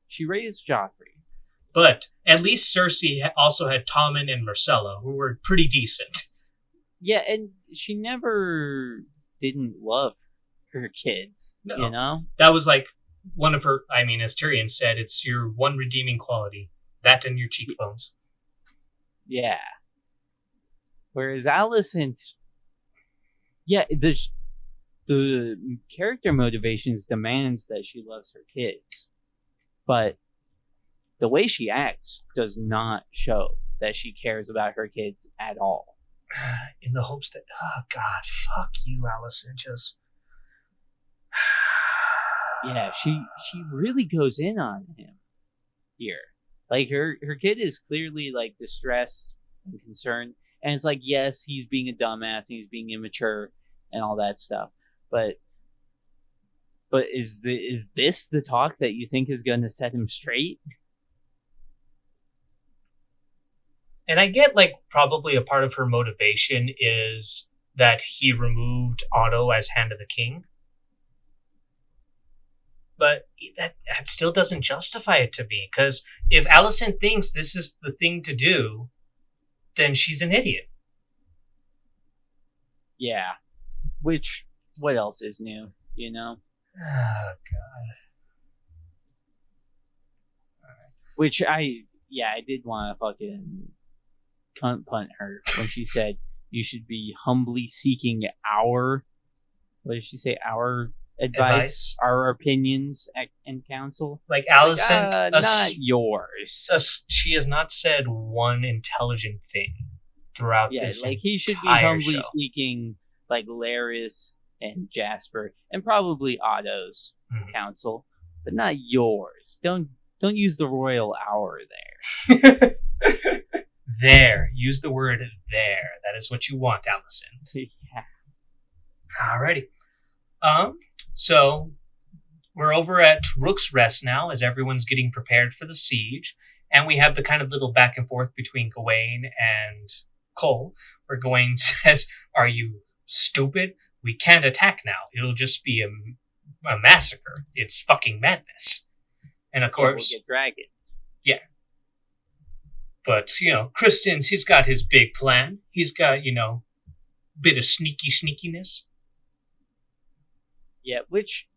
She raised Joffrey. But at least Cersei also had Tommen and Myrcella, who were pretty decent. Yeah, and she never didn't love her kids, No. you know? That was like one of her, as Tyrion said, it's your one redeeming quality. That and your cheekbones. Yeah. Whereas Alicent, yeah, the character motivations demands that she loves her kids, but the way she acts does not show that she cares about her kids at all. In the hopes that, oh God, fuck you, Alicent, just... Yeah, she really goes in on him here. Like, her kid is clearly, like, distressed and concerned, and it's like, yes, he's being a dumbass, and he's being immature, and all that stuff, but is this the talk that you think is going to set him straight? And I get, like, probably a part of her motivation is that he removed Otto as Hand of the King. But that still doesn't justify it to me, because if Alicent thinks this is the thing to do, then she's an idiot. Yeah. Which, what else is new, you know? Oh, God. Which I did want to fucking cunt punt her when she said you should be humbly seeking our, what did she say, our advice. Our opinions and counsel. Like Alicent, not yours. She has not said one intelligent thing throughout this. Like he should be humbly seeking like Larys and Jasper and probably Otto's counsel, but not yours. Don't use the royal hour there. There. Use the word there. That is what you want, Alicent. Yeah. Alrighty. So we're over at Rook's Rest now as everyone's getting prepared for the siege. And we have the kind of little back and forth between Gawain and Cole, where Gawain says, "Are you stupid? We can't attack now. It'll just be a massacre. It's fucking madness." And of course... we'll get dragged. Yeah. But, Kristen's, he's got his big plan. He's got, bit of sneakiness. Yeah, which,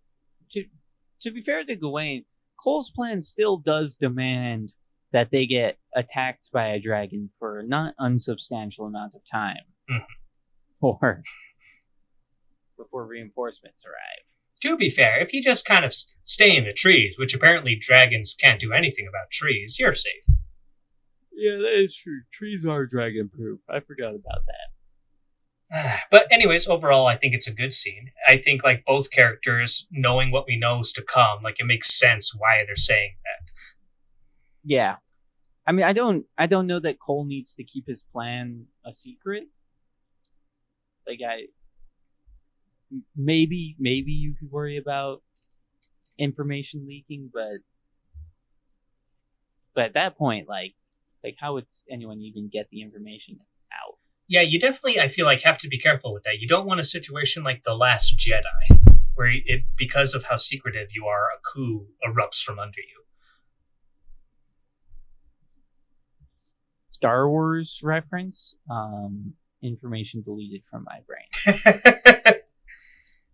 to be fair to Gawain, Cole's plan still does demand that they get attacked by a dragon for a not unsubstantial amount of time before reinforcements arrive. To be fair, if you just kind of stay in the trees, which apparently dragons can't do anything about trees, you're safe. Yeah, that is true. Trees are dragon-proof. I forgot about that. But anyways, overall, I think it's a good scene. I think, like, both characters, knowing what we know is to come, like, it makes sense why they're saying that. Yeah. I mean, I don't know that Cole needs to keep his plan a secret. Like maybe you could worry about information leaking, but at that point, like how would anyone even get the information out? Yeah, you definitely, I feel like, have to be careful with that. You don't want a situation like The Last Jedi, where because of how secretive you are, a coup erupts from under you. Star Wars reference, information deleted from my brain.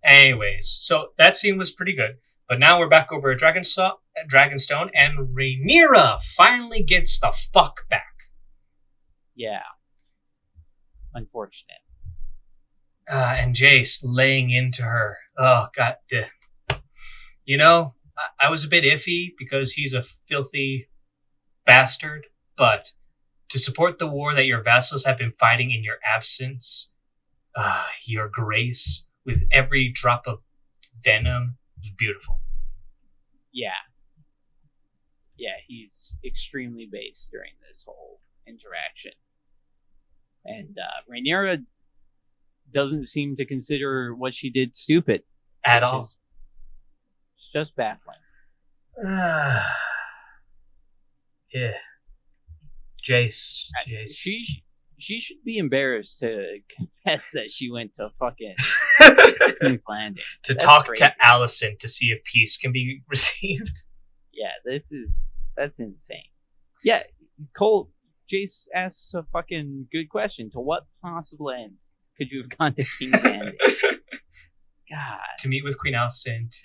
Anyways, so that scene was pretty good. But now we're back over at Dragonstone, and Rhaenyra finally gets the fuck back. Yeah. Unfortunate. And Jace laying into her. Oh, God. You know, I was a bit iffy because he's a filthy bastard, but to support the war that your vassals have been fighting in your absence, your grace, with every drop of venom, was beautiful. Yeah. Yeah, he's extremely base during this whole interaction. And Rhaenyra doesn't seem to consider what she did stupid. At all. It's just baffling. Yeah. Jace. She should be embarrassed to confess that she went to fucking King's Landing. To talk crazy. To Alicent to see if peace can be received. Yeah, that's insane. Yeah, Jace asks a fucking good question. To what possible end could you have gone to King's Landing? God. To meet with Queen Alicent.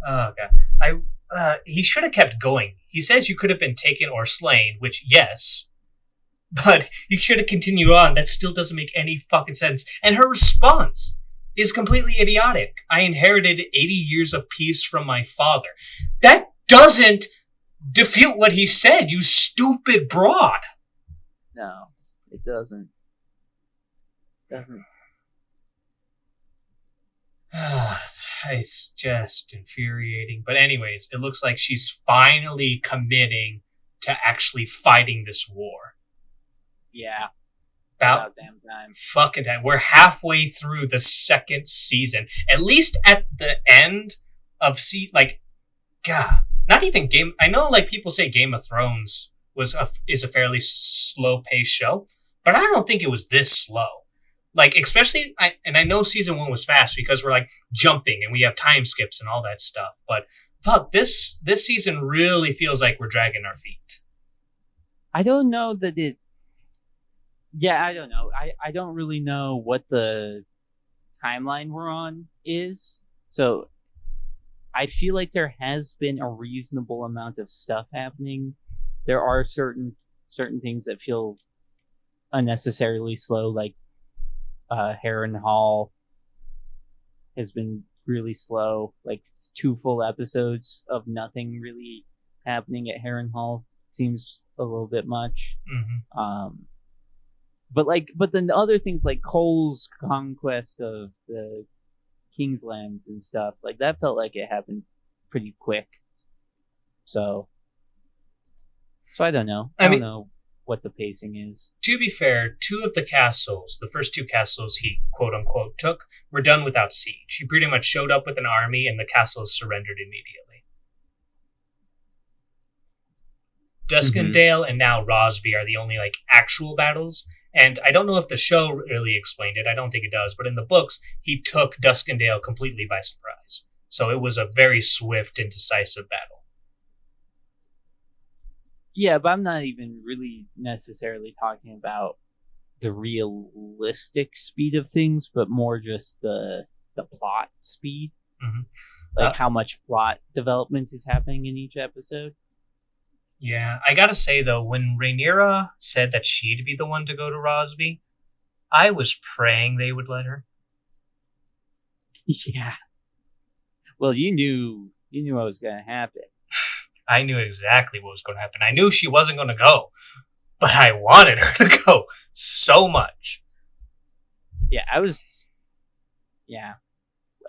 Oh, God. He should have kept going. He says you could have been taken or slain, which, yes. But you should have continued on. That still doesn't make any fucking sense. And her response is completely idiotic. I inherited 80 years of peace from my father. That doesn't defute what he said, you stupid broad. No, it doesn't. It's just infuriating. But anyways, it looks like she's finally committing to actually fighting this war. Yeah. About damn time. Fucking time. We're halfway through the second season. At least at the end of God, not even Game. I know, like, people say Game of Thrones is a fairly slow paced show, but I don't think it was this slow. Like, especially, I know season 1 was fast because we're like jumping and we have time skips and all that stuff. But fuck, this season really feels like we're dragging our feet. I don't know that it. Yeah, I don't know. I don't really know what the timeline we're on is. So I feel like there has been a reasonable amount of stuff happening. There are certain things that feel unnecessarily slow, like Harrenhal has been really slow. Like, it's 2 full episodes of nothing really happening at Harrenhal seems a little bit much. Mm-hmm. But then the other things like Cole's conquest of the Kingslands and stuff, like, that felt like it happened pretty quick. So I don't know. I don't know what the pacing is. To be fair, 2 of the castles, the first 2 castles he quote-unquote took, were done without siege. He pretty much showed up with an army and the castles surrendered immediately. Duskendale and now Rosby are the only, like, actual battles. And I don't know if the show really explained it. I don't think it does. But in the books, he took Duskendale completely by surprise. So it was a very swift and decisive battle. Yeah, but I'm not even really necessarily talking about the realistic speed of things, but more just the plot speed. Mm-hmm. Like how much plot development is happening in each episode. Yeah, I gotta say, though, when Rhaenyra said that she'd be the one to go to Rosby, I was praying they would let her. Yeah. Well, you knew what was going to happen. I knew exactly what was going to happen. I knew she wasn't going to go, but I wanted her to go so much. Yeah, I was... Yeah.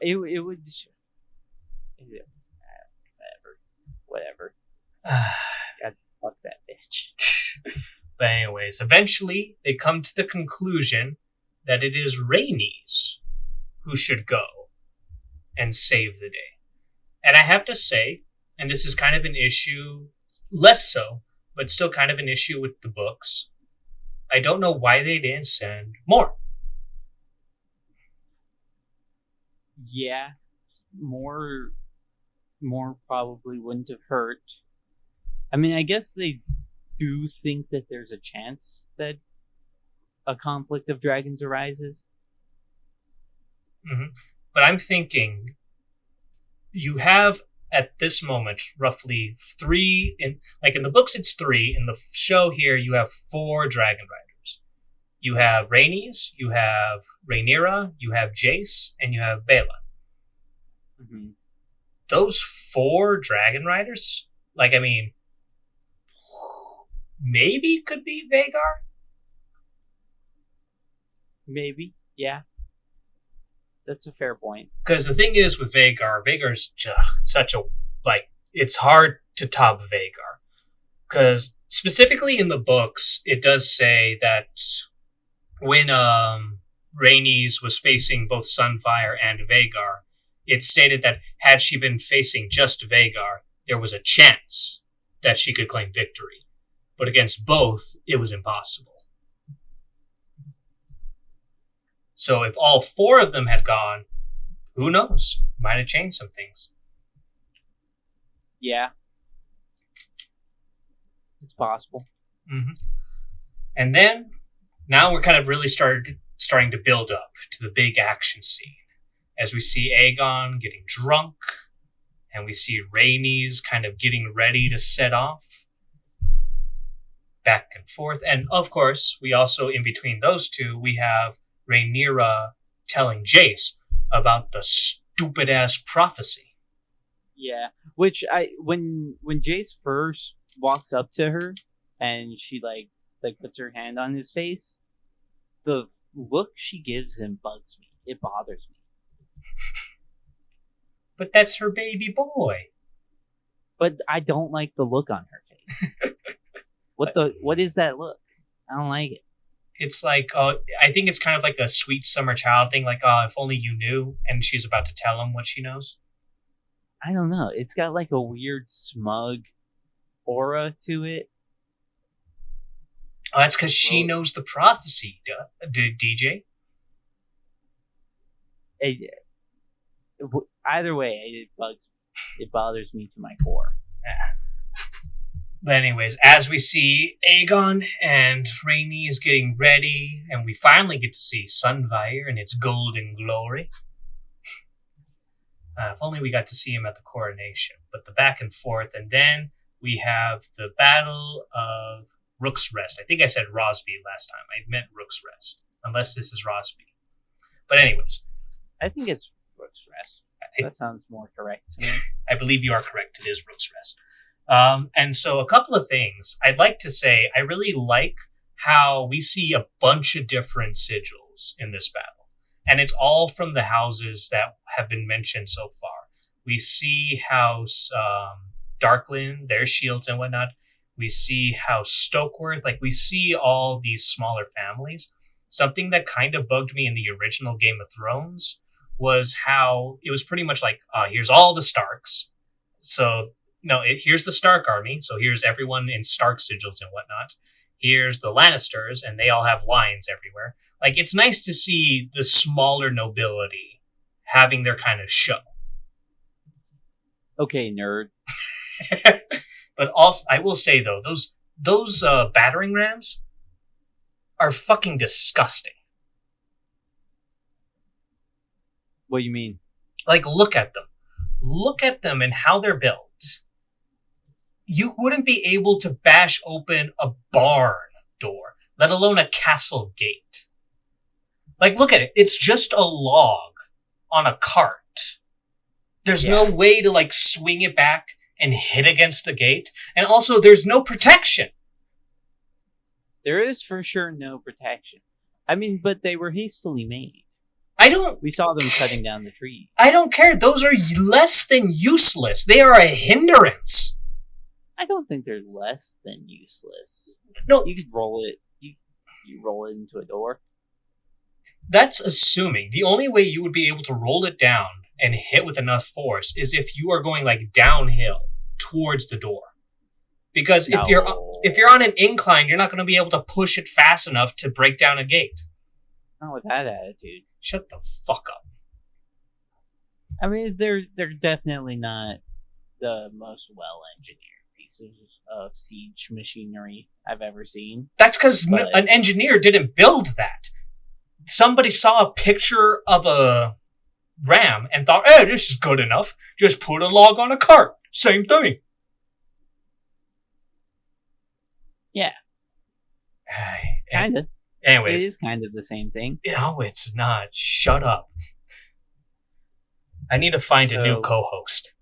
It would... Whatever. God, fuck that bitch. But anyways, eventually they come to the conclusion that it is Rhaenys who should go and save the day. And I have to say, and this is kind of an issue, less so, but still kind of an issue with the books, I don't know why they didn't send more. Yeah, more probably wouldn't have hurt. I mean, I guess they do think that there's a chance that a conflict of dragons arises. Mm-hmm. But I'm thinking you have at this moment roughly 3 in the books it's 3, in the show here you have 4 dragon riders. You have Rhaenys, you have Rhaenyra, you have Jace, and you have Baela. Mm-hmm. Those 4 dragon riders, maybe could be Vhagar? Maybe, yeah. That's a fair point. Because the thing is with Vhagar's such a, it's hard to top Vhagar. Because specifically in the books, it does say that when Rhaenys was facing both Sunfire and Vhagar, it stated that had she been facing just Vhagar, there was a chance that she could claim victory. But against both, it was impossible. So if all 4 of them had gone, who knows? Might have changed some things. Yeah. It's possible. Mm-hmm. And then, now we're kind of really starting to build up to the big action scene. As we see Aegon getting drunk, and we see Rhaenys kind of getting ready to set off. Back and forth. And of course, we also, in between those two, we have Rhaenyra telling Jace about the stupid-ass prophecy. Yeah, which when Jace first walks up to her, and she like puts her hand on his face, the look she gives him bugs me. It bothers me. But that's her baby boy. But I don't like the look on her face. What is that look? I don't like it. It's like, I think it's kind of like a sweet summer child thing, like, if only you knew, and she's about to tell him what she knows. I don't know. It's got like a weird smug aura to it. Oh, that's because she knows the prophecy, DJ. Either way, it bothers me to my core. Yeah. But anyways, as we see Aegon and Rhaenys getting ready, and we finally get to see Sunfire in its golden glory. If only we got to see him at the coronation. But the back and forth, and then we have the Battle of Rook's Rest. I think I said Rosby last time. I meant Rook's Rest, unless this is Rosby. But anyways. I think it's Rook's Rest. That sounds more correct to me. I believe you are correct. It is Rook's Rest. And so a couple of things. I'd like to say I really like how we see a bunch of different sigils in this battle. And it's all from the houses that have been mentioned so far. We see House Darkland, their shields and whatnot. We see House Stokeworth. We see all these smaller families. Something that kind of bugged me in the original Game of Thrones was how it was pretty much like, here's all the Starks. So, here's the Stark army. So here's everyone in Stark sigils and whatnot. Here's the Lannisters, and they all have lines everywhere. It's nice to see the smaller nobility having their kind of show. Okay, nerd. But also, I will say, though, those battering rams are fucking disgusting. What do you mean? Look at them. Look at them and how they're built. You wouldn't be able to bash open a barn door, let alone a castle gate. Look at it. It's just a log on a cart. There's no way to, swing it back and hit against the gate. And also, there's no protection. There is for sure no protection. I mean, but they were hastily made. We saw them cutting down the tree. I don't care. Those are less than useless. They are a hindrance. I don't think they're less than useless. No. You could roll it. You roll it into a door. That's assuming. The only way you would be able to roll it down and hit with enough force is if you are going like downhill towards the door. Because No. if you're on an incline, you're not going to be able to push it fast enough to break down a gate. Not with that attitude. Shut the fuck up. I mean, they're definitely not the most well-engineered pieces of siege machinery I've ever seen. That's because But- an engineer didn't build that. Somebody saw a picture of a ram and thought, "Hey, this is good enough. Just put a log on a cart. Same thing." Yeah. And- Kind of. Anyways, It is kind of the same thing. no, it's not. Shut up. I need to find a new So- co-host.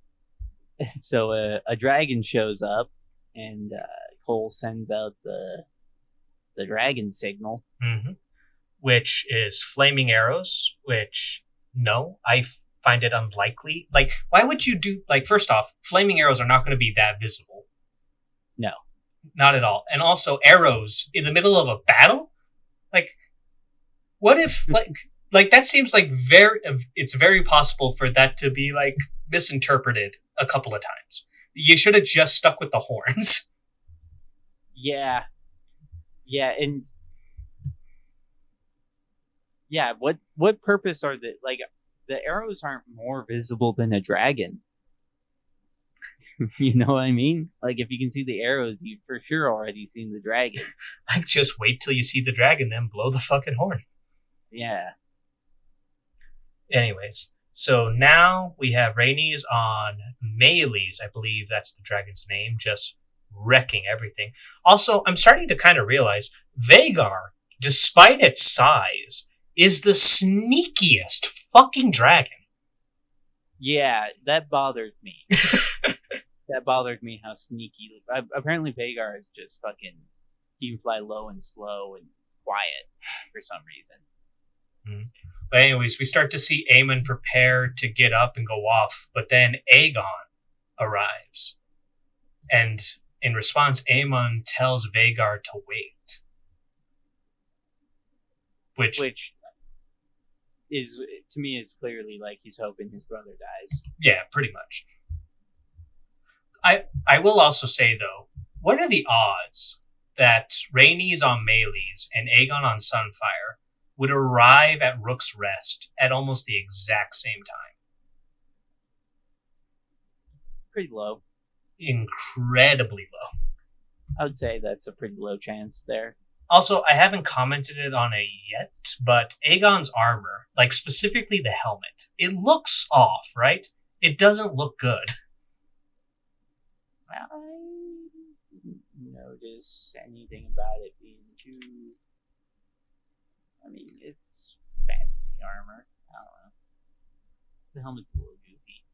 So a dragon shows up, and Cole sends out the dragon signal. Mm-hmm. Which is flaming arrows, which, no, I find it unlikely. Like, why would you do, like, first off, flaming arrows are not going to be that visible. No. Not at all. And also, arrows in the middle of a battle? Like, what if, like that seems like it's very possible for that to be, like, misinterpreted a couple of times. You should have just stuck with the horns. Yeah, and yeah, what purpose are the arrows aren't more visible than a dragon? You know what I mean? Like, if you can see the arrows, you've for sure already seen the dragon. Like, just wait till you see the dragon, then blow the fucking horn. Yeah. Anyways, so now we have Rhaenys on Melees, I believe that's the dragon's name, just wrecking everything. Also, I'm starting to kind of realize Vhagar, despite its size, is the sneakiest fucking dragon. Yeah, that bothered me. That bothered me how sneaky. Apparently, Vhagar is just fucking. He can fly low and slow and quiet for some reason. But anyways, we start to see Aemon prepare to get up and go off, but then Aegon arrives. And in response, Aemon tells Vhagar to wait. Which is, to me, is clearly like he's hoping his brother dies. yeah, pretty much. I will also say, though, what are the odds that Rhaenys on Melees and Aegon on Sunfire would arrive at Rook's Rest at almost the exact same time? Pretty low. Incredibly low. I would say that's a pretty low chance there. Also, I haven't commented on it yet, but Aegon's armor, like specifically the helmet, it looks off, right? It doesn't look good. I didn't notice anything about it being too. I mean, it's fantasy armor. I don't know. The helmet's a little goofy.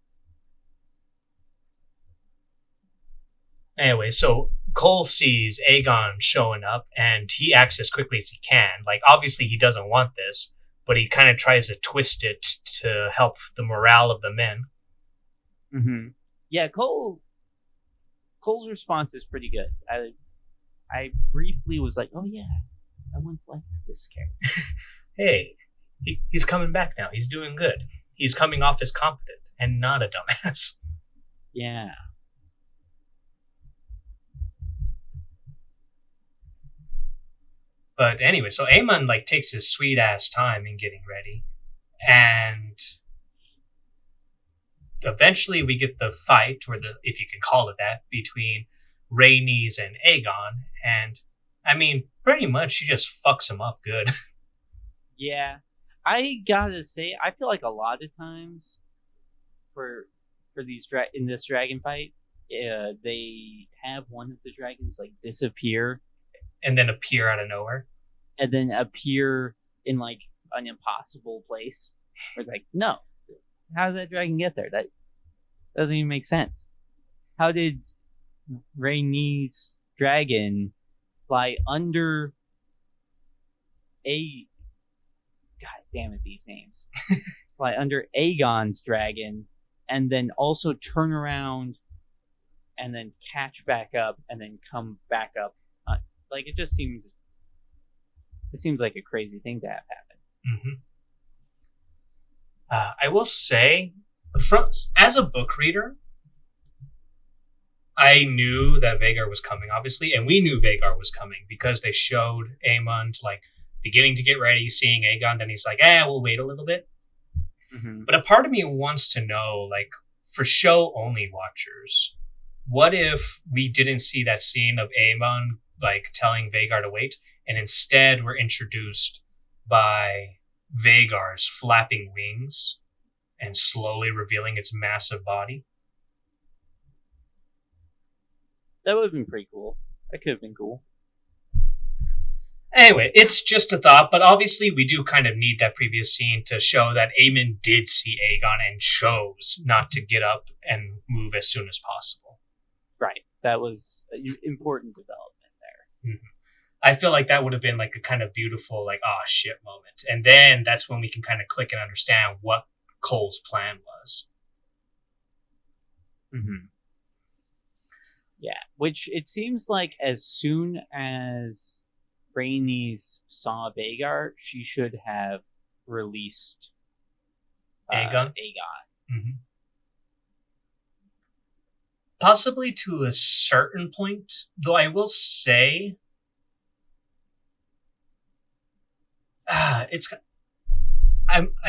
Anyway, so Cole sees Aegon showing up, and he acts as quickly as he can. Like, obviously he doesn't want this, but he kind of tries to twist it to help the morale of the men. Mm-hmm. Yeah, Cole's response is pretty good. I briefly was like, oh yeah, I once liked this character. Hey, he's coming back now. He's doing good. He's coming off as competent and not a dumbass. Yeah. But anyway, so Aemon like takes his sweet ass time in getting ready, and eventually we get the fight, or the, if you can call it that, between Rhaenys and Aegon, and I mean, pretty much she just fucks him up good. Yeah. I gotta say, I feel like a lot of times for these in this dragon fight, they have one of the dragons like disappear And then appear out of nowhere. and then appear in like an impossible place. Where it's like, no, how did that dragon get there? That doesn't even make sense. How did Rhaenys' dragon fly under a... God damn it, these names. Fly under Aegon's dragon and then also turn around and then catch back up and then come back up. Like, it seems like a crazy thing to have happen. Hmm. I will say, as a book reader, I knew that Vagar was coming, obviously, and we knew Vagar was coming because they showed Aemond like beginning to get ready, seeing Aegon. Then he's like, we'll wait a little bit." Mm-hmm. But a part of me wants to know, like, for show only watchers, what if we didn't see that scene of Aemon like telling Vagar to wait, and instead we're introduced by Vagar's flapping wings and slowly revealing its massive body? That would have been pretty cool. That could have been cool. Anyway, it's just a thought, but obviously we do kind of need that previous scene to show that Aemon did see Aegon and chose not to get up and move as soon as possible. Right. That was an important development there. Mm-hmm. I feel like that would have been like a kind of beautiful, like, oh shit moment. And then that's when we can kind of click and understand what Cole's plan was. Mm-hmm. Yeah, which it seems like as soon as Rhaenys saw Vagar, she should have released Aegon. Mm-hmm. Possibly to a certain point, though I will say, I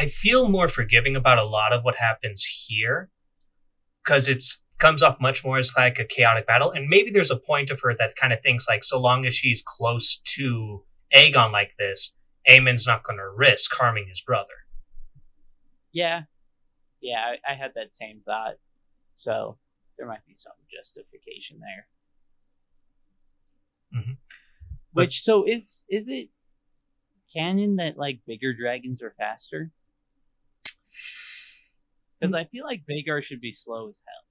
feel more forgiving about a lot of what happens here because it's comes off much more as like a chaotic battle, and maybe there's a point of her that kind of thinks like, so long as she's close to Aegon like this, Aemon's not going to risk harming his brother. Yeah, I had that same thought, so there might be some justification there. Mm-hmm. Which, so is it canon that like bigger dragons are faster? Because I feel like Vagar should be slow as hell.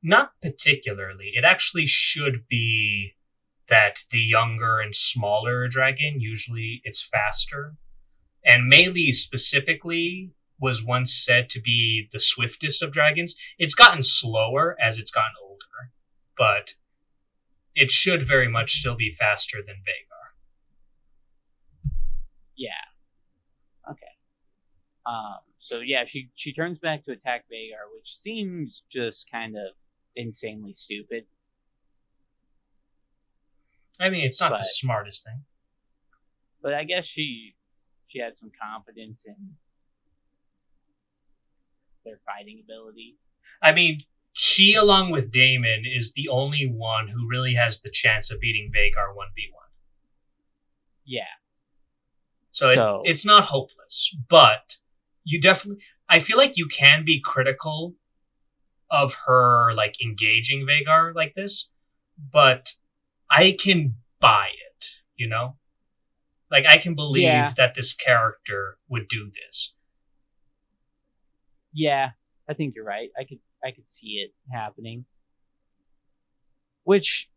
Not particularly. It actually should be that the younger and smaller dragon, usually it's faster. And Melee specifically was once said to be the swiftest of dragons. It's gotten slower as it's gotten older, but it should very much still be faster than Vagar. Yeah. Okay. So yeah, she turns back to attack Vagar, which seems just kind of insanely stupid. I mean, it's not the smartest thing. But I guess she had some confidence in their fighting ability. I mean, she, along with Daemon, is the only one who really has the chance of beating Vagar 1v1. Yeah. So it's not hopeless, but you definitely... I feel like you can be critical of her, like, engaging Vagar like this, but I can buy it, you know? Like, I can believe that this character would do this. Yeah, I think you're right. I could see it happening. Which,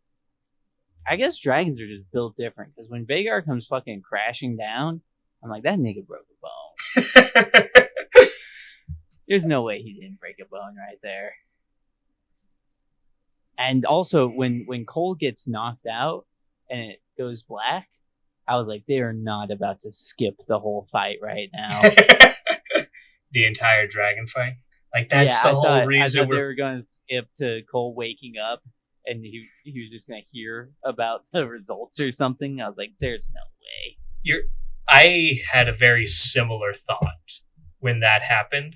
I guess dragons are just built different, because when Vagar comes fucking crashing down, I'm like, that nigga broke a bone. There's no way he didn't break a bone right there. And also, when Cole gets knocked out and it goes black, I was like, they are not about to skip the whole fight right now. The entire dragon fight? Like, that's the whole reason I thought they were going to skip to Cole waking up and he was just going to hear about the results or something. I was like, there's no way. I had a very similar thought when that happened.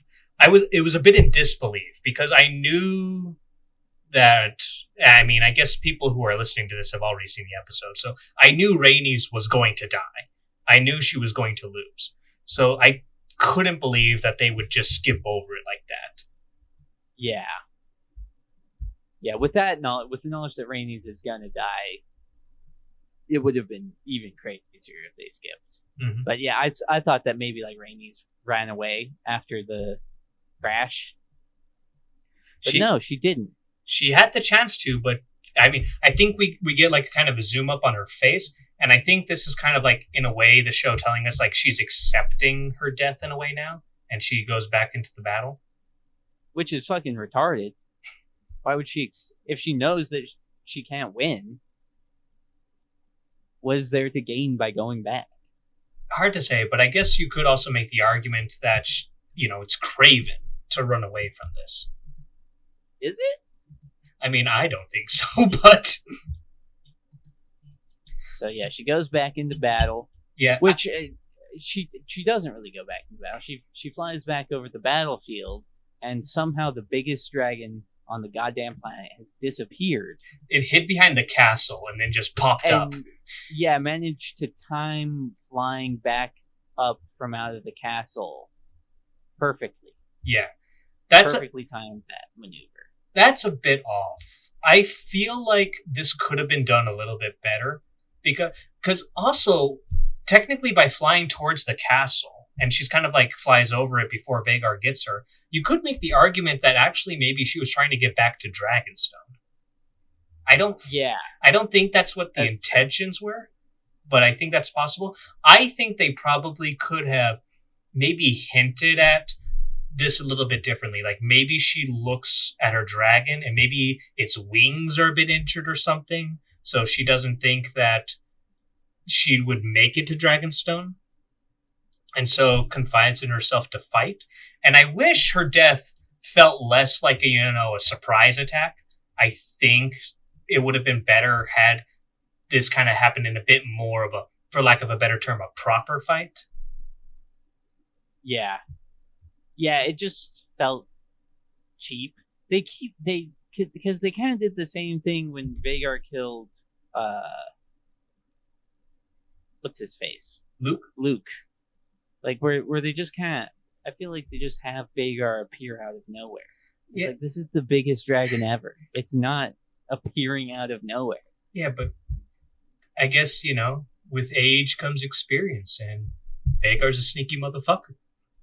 It was a bit in disbelief because I knew that, I mean, I guess people who are listening to this have already seen the episode, so I knew Rhaenys was going to die. I knew she was going to lose. So I couldn't believe that they would just skip over it like that. Yeah. Yeah, with the knowledge that Rhaenys is going to die, it would have been even crazier if they skipped. Mm-hmm. But yeah, I thought that maybe like Rhaenys ran away after the crash. But no, she didn't. She had the chance to, but I mean, I think we get like kind of a zoom up on her face, and I think this is kind of like, in a way, the show telling us like she's accepting her death in a way now, and she goes back into the battle. Which is fucking retarded. Why would she, if she knows that she can't win, what is there to gain by going back? hard to say, but I guess you could also make the argument that, it's Craven to run away from this. Is it? I mean, I don't think so, but... So yeah, she goes back into battle. Yeah. Which she doesn't really go back into battle. She flies back over the battlefield, and somehow the biggest dragon on the goddamn planet has disappeared. It hid behind the castle and then just popped up. Yeah, managed to time flying back up from out of the castle perfectly. Yeah. Perfectly timed that maneuver. That's a bit off. I feel like this could have been done a little bit better. Because also, technically by flying towards the castle, and she's kind of like flies over it before Vhagar gets her, you could make the argument that actually maybe she was trying to get back to Dragonstone. I don't think that's what the intentions were, but I think that's possible. I think they probably could have maybe hinted at this a little bit differently. Like maybe she looks at her dragon and maybe its wings are a bit injured or something, so she doesn't think that she would make it to Dragonstone, and so confides in herself to fight. And I wish her death felt less like a surprise attack. I think it would have been better had this kind of happened in a bit more of a, for lack of a better term, a proper fight. Yeah. Yeah, it just felt cheap. Because they kind of did the same thing when Vhagar killed, what's his face? Luke. Like, where they just kind of, I feel like they just have Vhagar appear out of nowhere. It's like, this is the biggest dragon ever. It's not appearing out of nowhere. Yeah, but I guess, with age comes experience, and Vhagar's a sneaky motherfucker.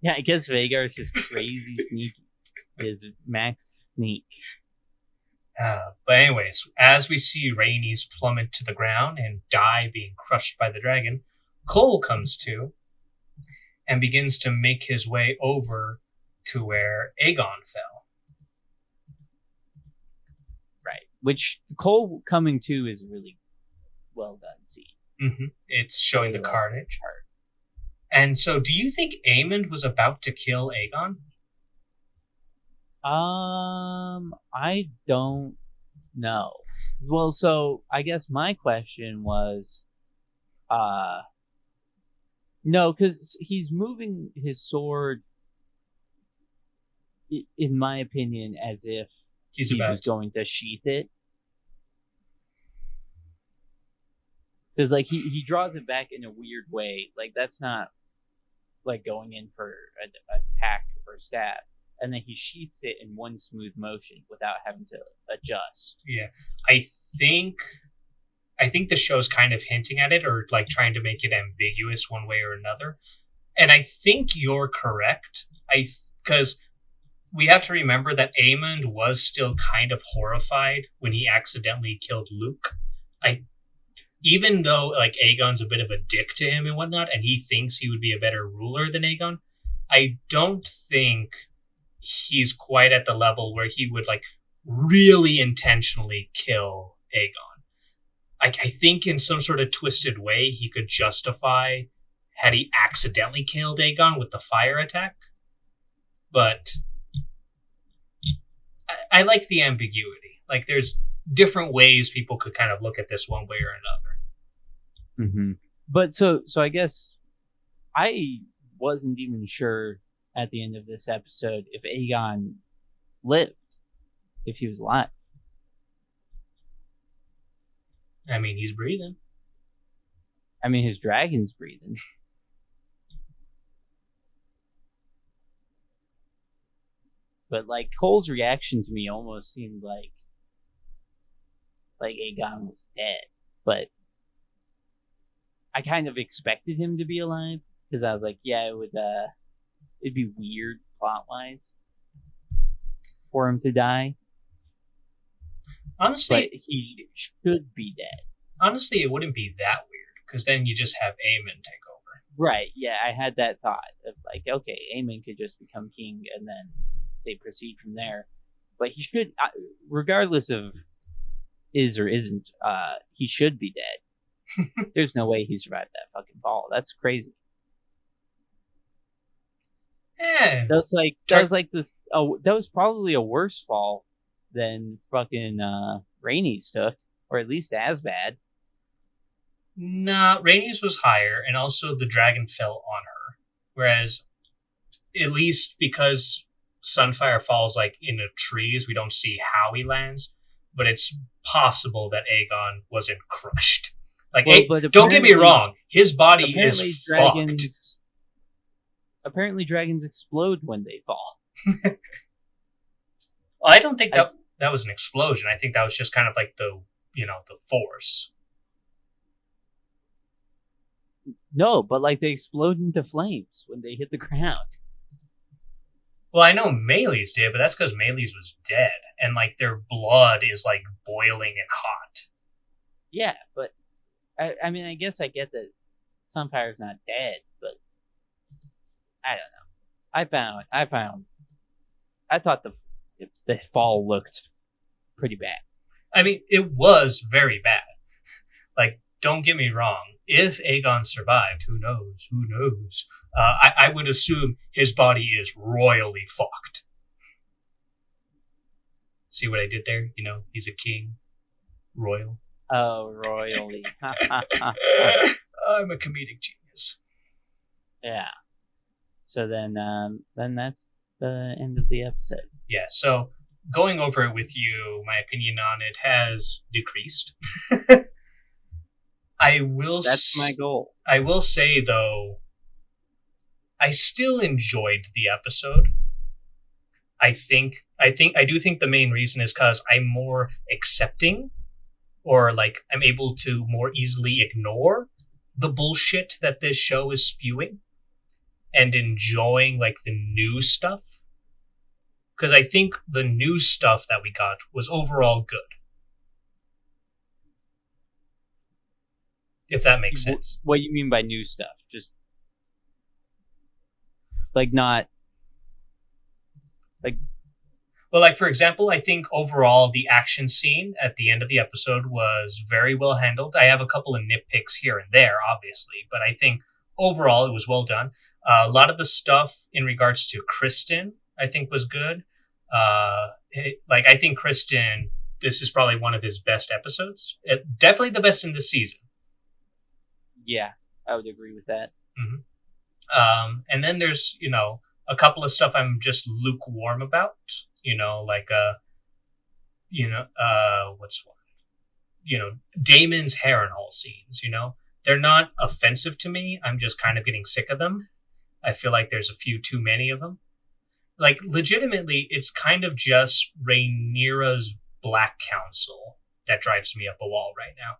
Yeah, I guess Vhagar's just crazy sneaky. His max sneak. But anyways, as we see Rhaenys plummet to the ground and die being crushed by the dragon, Cole comes to and begins to make his way over to where Aegon fell. Right. Which Cole coming to is really well done scene. Mm-hmm. It's showing the carnage. And so, do you think Aemond was about to kill Aegon? I don't know. Well, so I guess my question was, no, because he's moving his sword, in my opinion, as if he was going to sheath it. Because, like, he draws it back in a weird way. Like, that's not, like, going in for an attack or stab. And then he sheaths it in one smooth motion without having to adjust. Yeah. I think the show's kind of hinting at it, or, like, trying to make it ambiguous one way or another. And I think you're correct. Because we have to remember that Aemond was still kind of horrified when he accidentally killed Luke. Even though, like, Aegon's a bit of a dick to him and whatnot, and he thinks he would be a better ruler than Aegon, I don't think he's quite at the level where he would, like, really intentionally kill Aegon. I think in some sort of twisted way, he could justify had he accidentally killed Aegon with the fire attack. But I like the ambiguity. Like, there's different ways people could kind of look at this one way or another. Mm-hmm. But so I guess I wasn't even sure at the end of this episode if Aegon lived, if he was alive. I mean, he's breathing. I mean, his dragon's breathing. But, like, Cole's reaction to me almost seemed like Aegon was dead. But I kind of expected him to be alive, because I was like, yeah, it'd be weird plot-wise for him to die. Honestly, but he should be dead. Honestly, it wouldn't be that weird, because then you just have Aemond take over. Right, yeah, I had that thought of, like, okay, Aemond could just become king, and then they proceed from there. But he should, regardless of is or isn't, he should be dead. There's no way he survived that fucking fall. That's crazy. That was probably a worse fall than fucking Rainey's took, or at least as bad. Nah, Rainey's was higher, and also the dragon fell on her. Whereas, at least because Sunfire falls like in the trees, we don't see how he lands, but it's possible that Aegon wasn't crushed. Like, don't get me wrong, his body is fucked. Apparently, dragons explode when they fall. Well, I don't think that was an explosion. I think that was just kind of like the force. No, but like they explode into flames when they hit the ground. Well, I know Melee's did, but that's because Melee's was dead, and like their blood is like boiling and hot. Yeah, but I mean, I guess I get that Sunfire's not dead, but I don't know. I thought the fall looked pretty bad. I mean, it was very bad. Like, don't get me wrong. If Aegon survived, who knows? Who knows? I would assume his body is royally fucked. See what I did there? You know, he's a king. Royal. Oh, royally. I'm a comedic genius. Yeah. So then that's the end of the episode. Yeah, so going over it with you, my opinion on it has decreased. That's my goal. I will say, though, I still enjoyed the episode. I do think the main reason is because I'm more accepting, or like I'm able to more easily ignore the bullshit that this show is spewing and enjoying like the new stuff. Because I think the new stuff that we got was overall good. If that makes sense. What do you mean by new stuff? Just like not like. Well, like for example, I think overall the action scene at the end of the episode was very well handled. I have a couple of nitpicks here and there, obviously, but I think overall it was well done. A lot of the stuff in regards to Kristen, I think, was good. I think Kristen, this is probably one of his best episodes. Definitely the best in this season. Yeah, I would agree with that. Mm-hmm. And then there's, a couple of stuff I'm just lukewarm about. What's one? Damon's Harrenhal scenes, They're not offensive to me. I'm just kind of getting sick of them. I feel like there's a few too many of them. Like, legitimately, it's kind of just Rhaenyra's Black Council that drives me up a wall right now.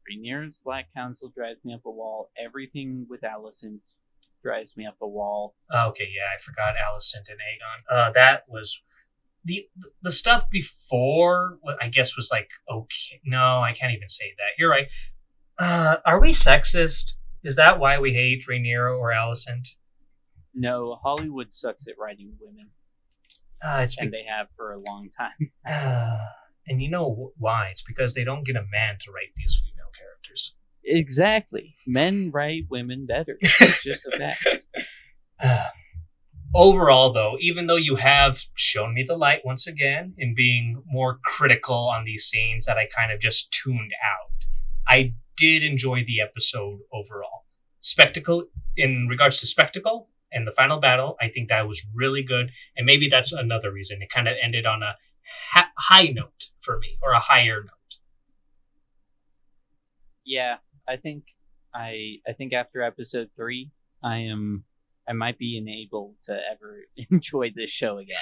Rhaenyra's Black Council drives me up a wall. Everything with Alicent drives me up a wall. Okay, yeah, I forgot Alicent and Aegon. That was the stuff before. I guess was like okay. No, I can't even say that. You're right. Are we sexist? Is that why we hate Rhaenyra or Alicent? No, Hollywood sucks at writing women. They have for a long time. And you know why? It's because they don't get a man to write these female characters. Exactly. Men write women better. It's just a fact. Overall, though, even though you have shown me the light once again in being more critical on these scenes that I kind of just tuned out, I did enjoy the episode overall. Spectacle, in regards to spectacle and the final battle, I think that was really good. And maybe that's another reason. It kind of ended on a high note for me, or a higher note. Yeah, I think after episode 3, I might be enabled to ever enjoy this show again.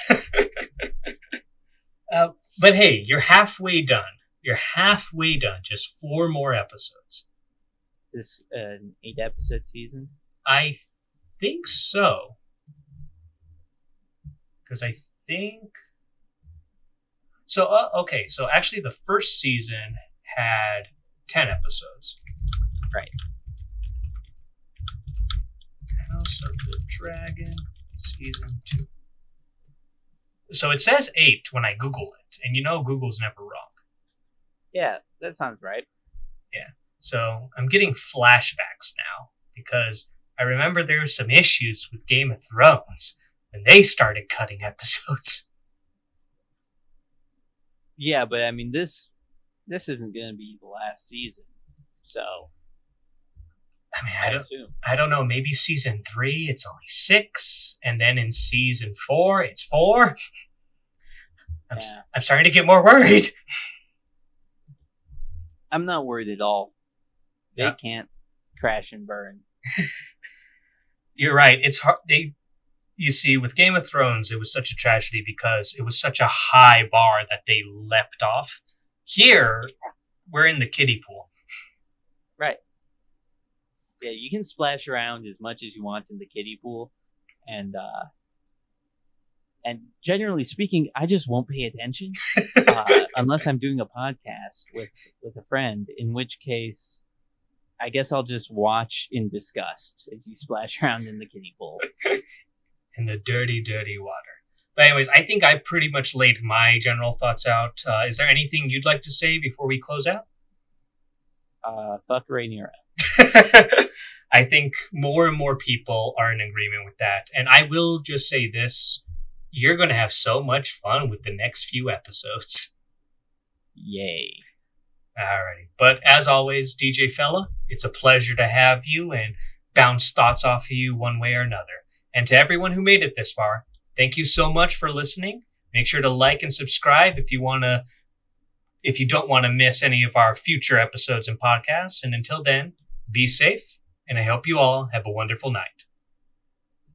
But hey, you're halfway done. Just 4 more episodes. This an 8-episode season? I think so. Because I think... So, okay, so actually the first season had 10 episodes. Right. House of the Dragon, season 2. So it says 8 when I Google it, and Google's never wrong. Yeah, that sounds right. Yeah. So I'm getting flashbacks now, because I remember there were some issues with Game of Thrones when they started cutting episodes. Yeah, but I mean this isn't going to be the last season, so I mean, I assume. I don't know. Maybe season 3, it's only 6, and then in season 4, it's 4. I'm starting to get more worried. I'm not worried at all. They can't crash and burn. You're right. It's hard. You see, with Game of Thrones, it was such a tragedy because it was such a high bar that they leapt off. Here, we're in the kiddie pool. Right. Yeah, you can splash around as much as you want in the kiddie pool, and generally speaking, I just won't pay attention unless I'm doing a podcast with a friend. In which case, I guess I'll just watch in disgust as you splash around in the kiddie pool. In the dirty, dirty water. But anyways, I think I pretty much laid my general thoughts out. Is there anything you'd like to say before we close out? Fuck Rhaenyra. I think more and more people are in agreement with that. And I will just say this. You're going to have so much fun with the next few episodes. Yay. Alrighty. But as always, DJ Fella, it's a pleasure to have you and bounce thoughts off of you one way or another. And to everyone who made it this far, thank you so much for listening. Make sure to like and subscribe if you don't want to miss any of our future episodes and podcasts. And until then, be safe, and I hope you all have a wonderful night.